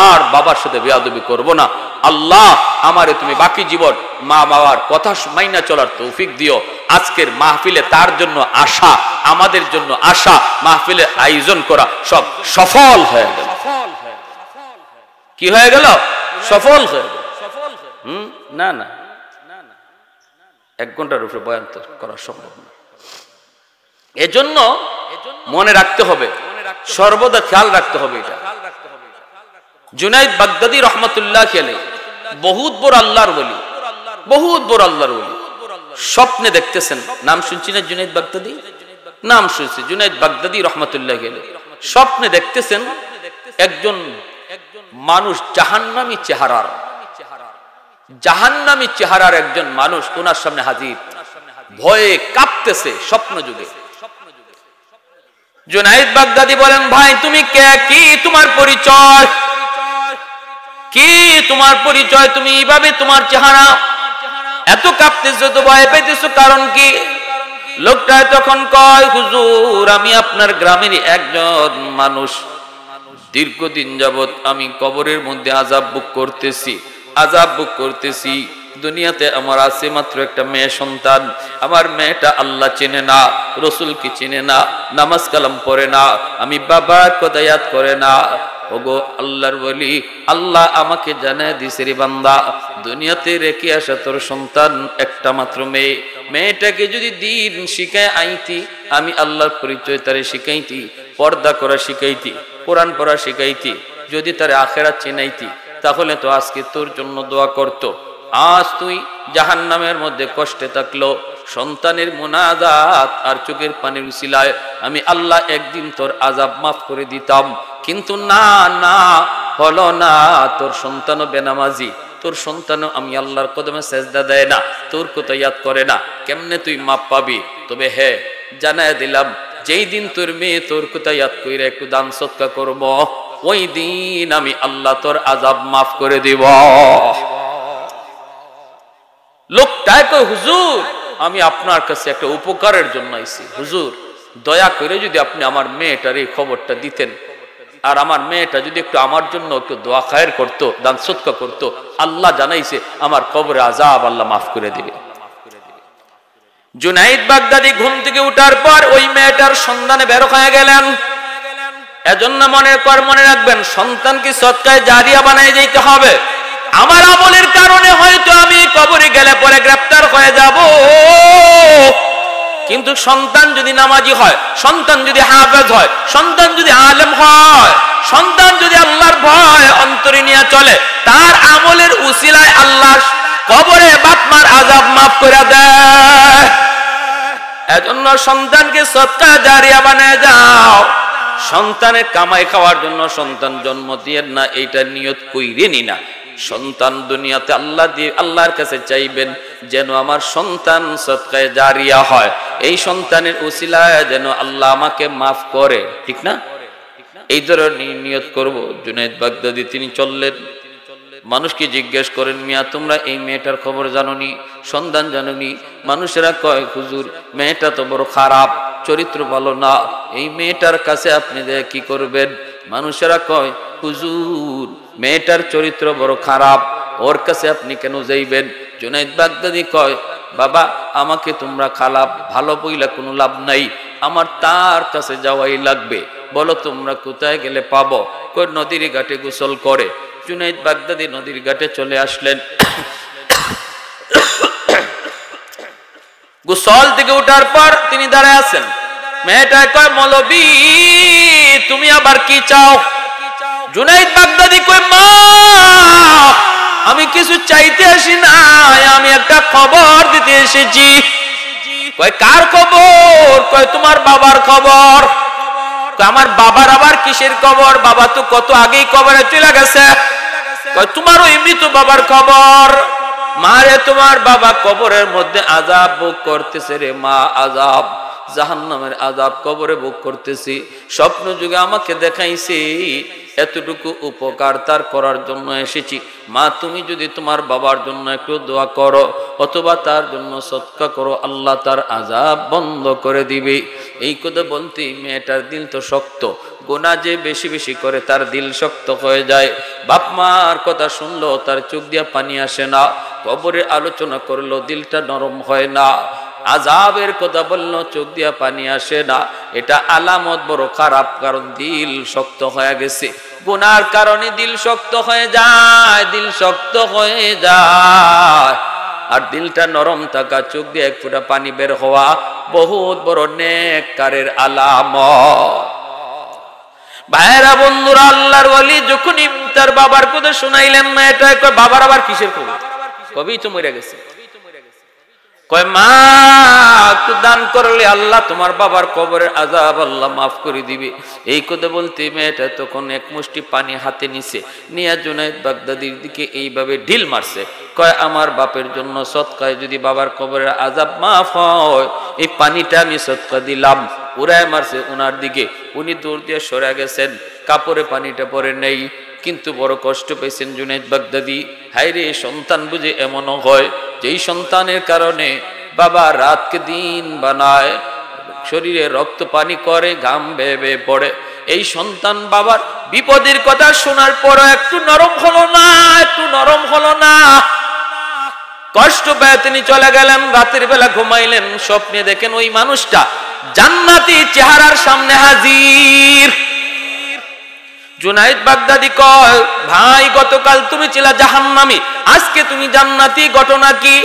আর বাবার সাথে বেয়াদবি করব না, আল্লাহ আমারে তুমি বাকি জীবন মা বাবার কথা মাইনা চলার তৌফিক দিও। আজকের মাহফিলে তার জন্য আশা, আমাদের জন্য আশা, মাহফিলে আয়োজন করা সব সফল হয়ে গেল। কি হয়ে গেল? সফল হয়ে গেল। না না, 1 ঘন্টার উপরে বয়ান তো করা সম্ভব না। এজন্য মনে রাখতে হবে, সর্বদা খেয়াল রাখতে হবে এটা। জুনাইদ বাগদাদি রহমতুল্লাহ আলাইহি বহুত বড় আল্লাহর ওলি, বহুত বড় আল্লাহর ওলি। স্বপ্নে দেখতেছেন, নাম শুনছি না জুনাইদ বাগদাদি? নাম শুনছি, জুনাইদ বাগদাদি রহমতুল্লাহ আলাইহি। স্বপ্নে দেখতেছেন একজন মানুষ জাহান্নামী চেহারার একজন মানুষ ওনার সামনে হাজির, ভয়ে কাঁপতেছে স্বপ্ন যুগে। জুনাইদ বাগদাদি বলেন, ভাই তুমি কে, কি তোমার পরিচয়, কি তোমার পরিচয়, তুমি এইভাবে তোমার চেহারা এত কাঁপতেছো, তো ভয় পেতেছো, কারণ কি? লোকটা তখন কয়, হুজুর আমি আপনার গ্রামেরই একজন মানুষ, দীর্ঘদিন যাবত আমি কবরের মধ্যে আযাব ভোগ করতেছি। দুনিয়াতে আমার আছে মাত্র একটা মেয়ে সন্তান, আমার মেয়েটা আল্লাহ চেনে না, রসুলকে চেনে না, নামাজ কালাম পড়ে না, আমি বাবার কথা ইয়াদ করে না। ওগো আল্লাহর ওলি, আল্লাহ আমাকে জানায় দিছে রে বান্দা, দুনিয়াতে রেখে আসা তোর সন্তান একটা মাত্র মেয়ে, মেয়েটাকে যদি দিন শিখায় আইতি, আমি আল্লাহর পরিচয় তারে শিখাইতি, পর্দা করা শিখাইতি, কোরআন পড়া শিখাইতি, যদি তারে আখিরাত চিনাইতি, তাহলে তো আজকে তোর জন্য দোয়া করতো। আজ তুই জাহান্নামের মধ্যে কষ্টে থাকলো, সন্তানের মুনাজাত আর চোখের পানির উসিলায় আমি আল্লাহ একদিন তোর আযাব মাফ করে দিতাম, কিন্তু না না হলো না। তোর সন্তানও বেনামাজি, তোর সন্তানও আমি আল্লাহর কদমে সেজদা দেয় না, তোর কথা ইয়াদ করে না, কেমনে তুই মাপ পাবি? তবে হে জানায় দিলাম, যেই দিন তোর মেয়ে তোর কথা ইয়াদ কইরা একটু দান সদকা করব, ওই দিন আমি আল্লাহ তোর আযাব মাফ করে দিব। লোকটাই কই, হুজুর আমি আপনার কাছে একটা উপকারের জন্য আইছি, হুজুর দয়া করে যদি আপনি আমার মেয়েটার এই খবরটা দিতেন, আর আমার মেয়েটা যদি একটু আমার জন্য একটু দোয়া খায়ের করতো, দান সদকা করতো, আল্লাহ জানাইছে আমার কবরে আযাব আল্লাহ মাফ করে দিবে। জুনাইদ বাগদাদি ঘুম থেকে উঠার পর ওই মেয়েটার সন্ধানে বের হয়ে গেলেন। এজন্য মনে রাখবেন, সন্তানকে সদকায়ে জারিয়া বানায় যেতে হবে। আমার আমলের কারণে হয়তো আমি কবরে গেলে পরে গ্রেফতার হয়ে যাব, কিন্তু সন্তান যদি নামাজি হয়, সন্তান যদি হাফেজ হয়, সন্তান যদি আলেম হয়, সন্তান যদি আল্লাহর ভয় অন্তরে নিয়ে চলে, তার আমলের উসিলায় আল্লাহ কবরে বাপ মার আযাব মাফ করে দেয়। এজন্য সন্তানকে সদকা জারিয়া বানায় যাও। সন্তানের কামাই খাওয়ার জন্য সন্তান জন্ম দিয়ে না, এইটা নিয়ত কইরেনি না। সন্তান দুনিয়াতে আল্লাহ দিয়ে আল্লাহর কাছে চাইবেন যেন আমার সন্তান সদকায়ে জারিয়া হয়, এই সন্তানের উসিলায় যেন আল্লাহ আমাকে মাফ করে, ঠিক না? এই ধরনের নিয়ত করব। জুনায়েদ বাগদাদি তিনি চললেন, মানুষকে জিজ্ঞেস করেন, মিয়া তোমরা এই মেয়েটার খবর জানোনি, সন্ধান জানোনি? মানুষেরা কয়, হুজুর মেয়েটা তো বড় খারাপ, চরিত্র ভালো না, এই মেয়েটার কাছে আপনি কি করবেন? মানুষেরা কয়, হুজুর মেয়েটার চরিত্র বড় খারাপ, ওর কাছে আপনি কেন যাইবেন? জুনায়েদ বাগদাদি কয়, বাবা আমাকে তোমরা খারাপ ভালো বইলা কোনো লাভ নাই, আমার তার কাছে যাওয়াই লাগবে। বলো তোমরা কোথায় গেলে পাবো? কই নদীর ঘাটে গোসল করে। জুনায়েদ বাগদাদি নদীর ঘাটে চলে আসলেন। গোসল থেকে ওঠার পর তিনি দাঁড়ায় আছেন। মেয়েটা কয়, মৌলবী তুমি আবার কি চাও? জুনায়েদ বাগদাদি কয়, মা আমি কিছু চাইতে আসি না, আমি একটা খবর দিতে এসেছি। কয় কার খবর? কয় তোমার বাবার খবর। আমার বাবার আবার কিসের খবর? বাবা তো কত আগেই কবরে চলে গেছে। কয় তোমার ওই মৃত বাবার খবর। মারে তোমার বাবা কবরের মধ্যে আযাব ভোগ করতেছে রে মা, আযাব, জাহান্নামের আযাব কবরে ভোগ করতেছি। স্বপ্ন যুগে আমাকে দেখাইছে, এতটুকু উপকার তার করার জন্য এসেছি। মা তুমি যদি তোমার বাবার জন্য একটু দোয়া করো অথবা তার জন্য সদকা করো, আল্লাহ তার আযাব বন্ধ করে দিবে। এই কথা বলতে মেয়েটার দিল তো শক্ত, গুনাহ যে বেশি বেশি করে তার দিল শক্ত হয়ে যায়। বাপ মার কথা শুনলো তার চোখ দিয়ে পানি আসে না, কবরে আলোচনা করলো দিলটা নরম হয় না, আযাবের কথা বললো চোখ দিয়ে পানি আসে না। এটা আলামত বড় খারাপ, কারণ দিল শক্ত হয়ে গেছে। গুনার কারণে দিল শক্ত হয়ে যায়, দিল শক্ত হয়ে যায়। আর দিলটা নরম থাকা, চোখ দিয়ে এক ফোঁটা পানি বের হওয়া বহুত বড় নেককারের আলামত। ভাইরা বন্ধুরা, আল্লাহর ওয়ালি যখন তার বাবার কথা শুনাইলেন, মেয়েটা কয় বাবার আবার কিসের খবর? কবেই তো মরে গেছে। কয় মা একটু দান করলে আল্লাহ তোমার বাবার কবরের আযাব আল্লাহ মাফ করে দিবে। এই কথা বলতে মেয়েটা তখন এক মুষ্টি পানি হাতে নিছে, নিয়ে জুনায়েদ বাগদাদির দিকে এইভাবে ঢিল মারছে। কয় আমার বাপের জন্য সদকায় যদি বাবার কবরের আযাব মাফ হয়, এই পানিটা আমি সদকা দিলাম। উড়ায় মারছে ওনার দিকে, উনি দূর দিয়ে সরে গেছেন, কাপড়ে পানিটা পরে নেই। কিন্তু বড় কষ্ট পেয়েছেন জুনায়েদ বাগদাদি। হায়রে সন্তান বুঝে এমনও হয় যেই সন্তানের কারণে বাবা রাতকে দিন বানায়, শরীরে রক্ত পানি করে, ঘাম বেয়ে বেয়ে পড়ে। এই সন্তান বাবার বিপদের কথা শোনার পরও একটু নরম হলো না, একটু নরম হলো না। কষ্ট পেয়ে তিনি চলে গেলেন। রাতের বেলা ঘুমাইলেন, স্বপ্নে দেখেন ওই মানুষটা জান্নাতি চেহারার সামনে হাজির। জুনায়েদ বাগদাদি কয়, ভাই গতকাল তুমি ছিলা জাহান্নামী, আজকে তুমি জান্নাতি, ঘটনা কি?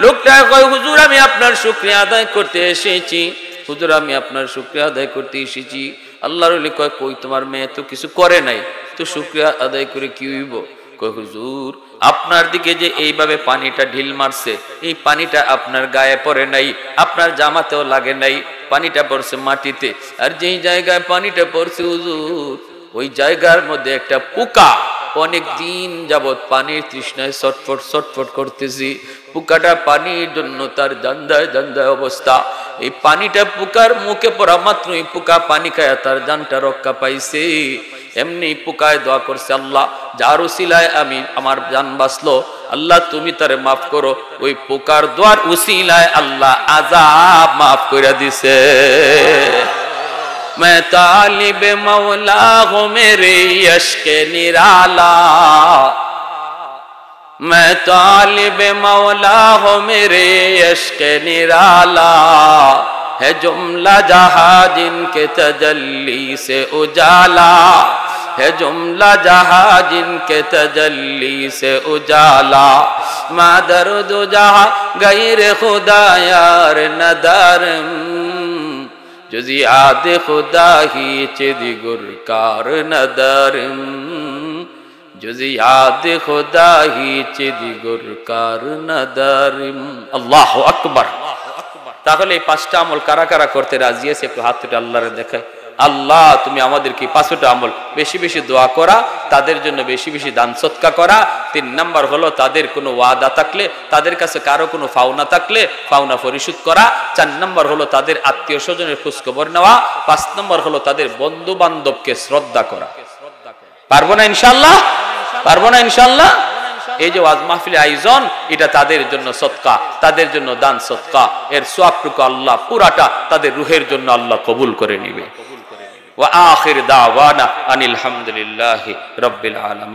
লোকটা কয়, হুজুর আমি আপনার শুকরিয়া আদায় করতে এসেছি, হুজুর আমি আপনার শুকরিয়া আদায় করতে এসেছি। আল্লাহর ওলি কয়, কই তোমার মেয়ে তো কিছু করে নাই, তো শুকরিয়া আদায় করে কি হইব? কয় হুজুর আপনার দিকে যে এইভাবে পানিটা ঢিল মারছে, এই পানিটা আপনার গায়ে পড়ে নাই, আপনার জামাতেও লাগে নাই, পানিটা পড়ছে মাটিতে। আর যেই জায়গায় পানিটা পড়ছে হুজুর, ওই জায়গার মধ্যে একটা পোকা অনেক দিন যাবৎ পানির তৃষ্ণায় ছটফট ছটফট করতেছি। পোকাটা পানির জন্য তার জান্দায় জান্দায় অবস্থা। এই পানিটা পোকার মুখে পড়া মাত্রই পোকা পানি খায় তার জানটা রক্ষা পাইছে। এমনি পোকায় দোয়া করছে, আল্লাহ যার উসিলায় আমি আমার জান বাঁচলো, আল্লাহ তুমি তারে মাফ করো। ওই পোকার দোয়ার উসিলায় আল্লাহ আযাব মাফ করে দিছে। मैं तालिब मौला हूँ मेरे यश्क निराला, मैं तालिब मौला हूँ मेरे यश्क निराला, है जुमला जहाँ जिनके तजल्ली से उजाला, है जुमला जहां जिनके तजल्ली से उजाला मा दर्द जहां गैर खुदा यार नदारम जुज़ याद खुदा ही चिदी गुरकार नदारम जुज़ याद खुदा ही चिदी गुरकार नदारम। अल्लाहु আকবার। তাহলে এই পাঁচটা আমল কারা কারা করতে রাজি আছে একটু হাত তুলে আল্লাহরে দেখায়। আল্লাহ তুমি আমাদেরকে পাঁচটা আমল বেশি বেশি দোয়া করা, তাদের জন্য বেশি বেশি দান সদকা করা। 3 নাম্বার হলো তাদের কোনো ওয়াদা থাকলে, তাদের কাছে কারো কোনো পাওনা থাকলে পাওনা পরিশোধ করা। 4 নাম্বার হলো তাদের আত্মীয় স্বজনের খোঁজ খবর নেওয়া। 5 নাম্বার হলো তাদের বন্ধু বান্ধবকে শ্রদ্ধা করা। পারবো না ইনশাআল্লাহ? পারবো না ইনশাআল্লাহ? এই যে ওয়াজ মাহফিল আয়োজন, এটা তাদের জন্য সদকা, তাদের জন্য দান সদকা। এর সওয়াবটুকু আল্লাহ পুরাটা তাদের রূহের জন্য আল্লাহ কবুল করে নেবে। ওয়া আখির দাওয়ানা আনিল হামদুলিল্লাহি রাব্বিল আলামিন।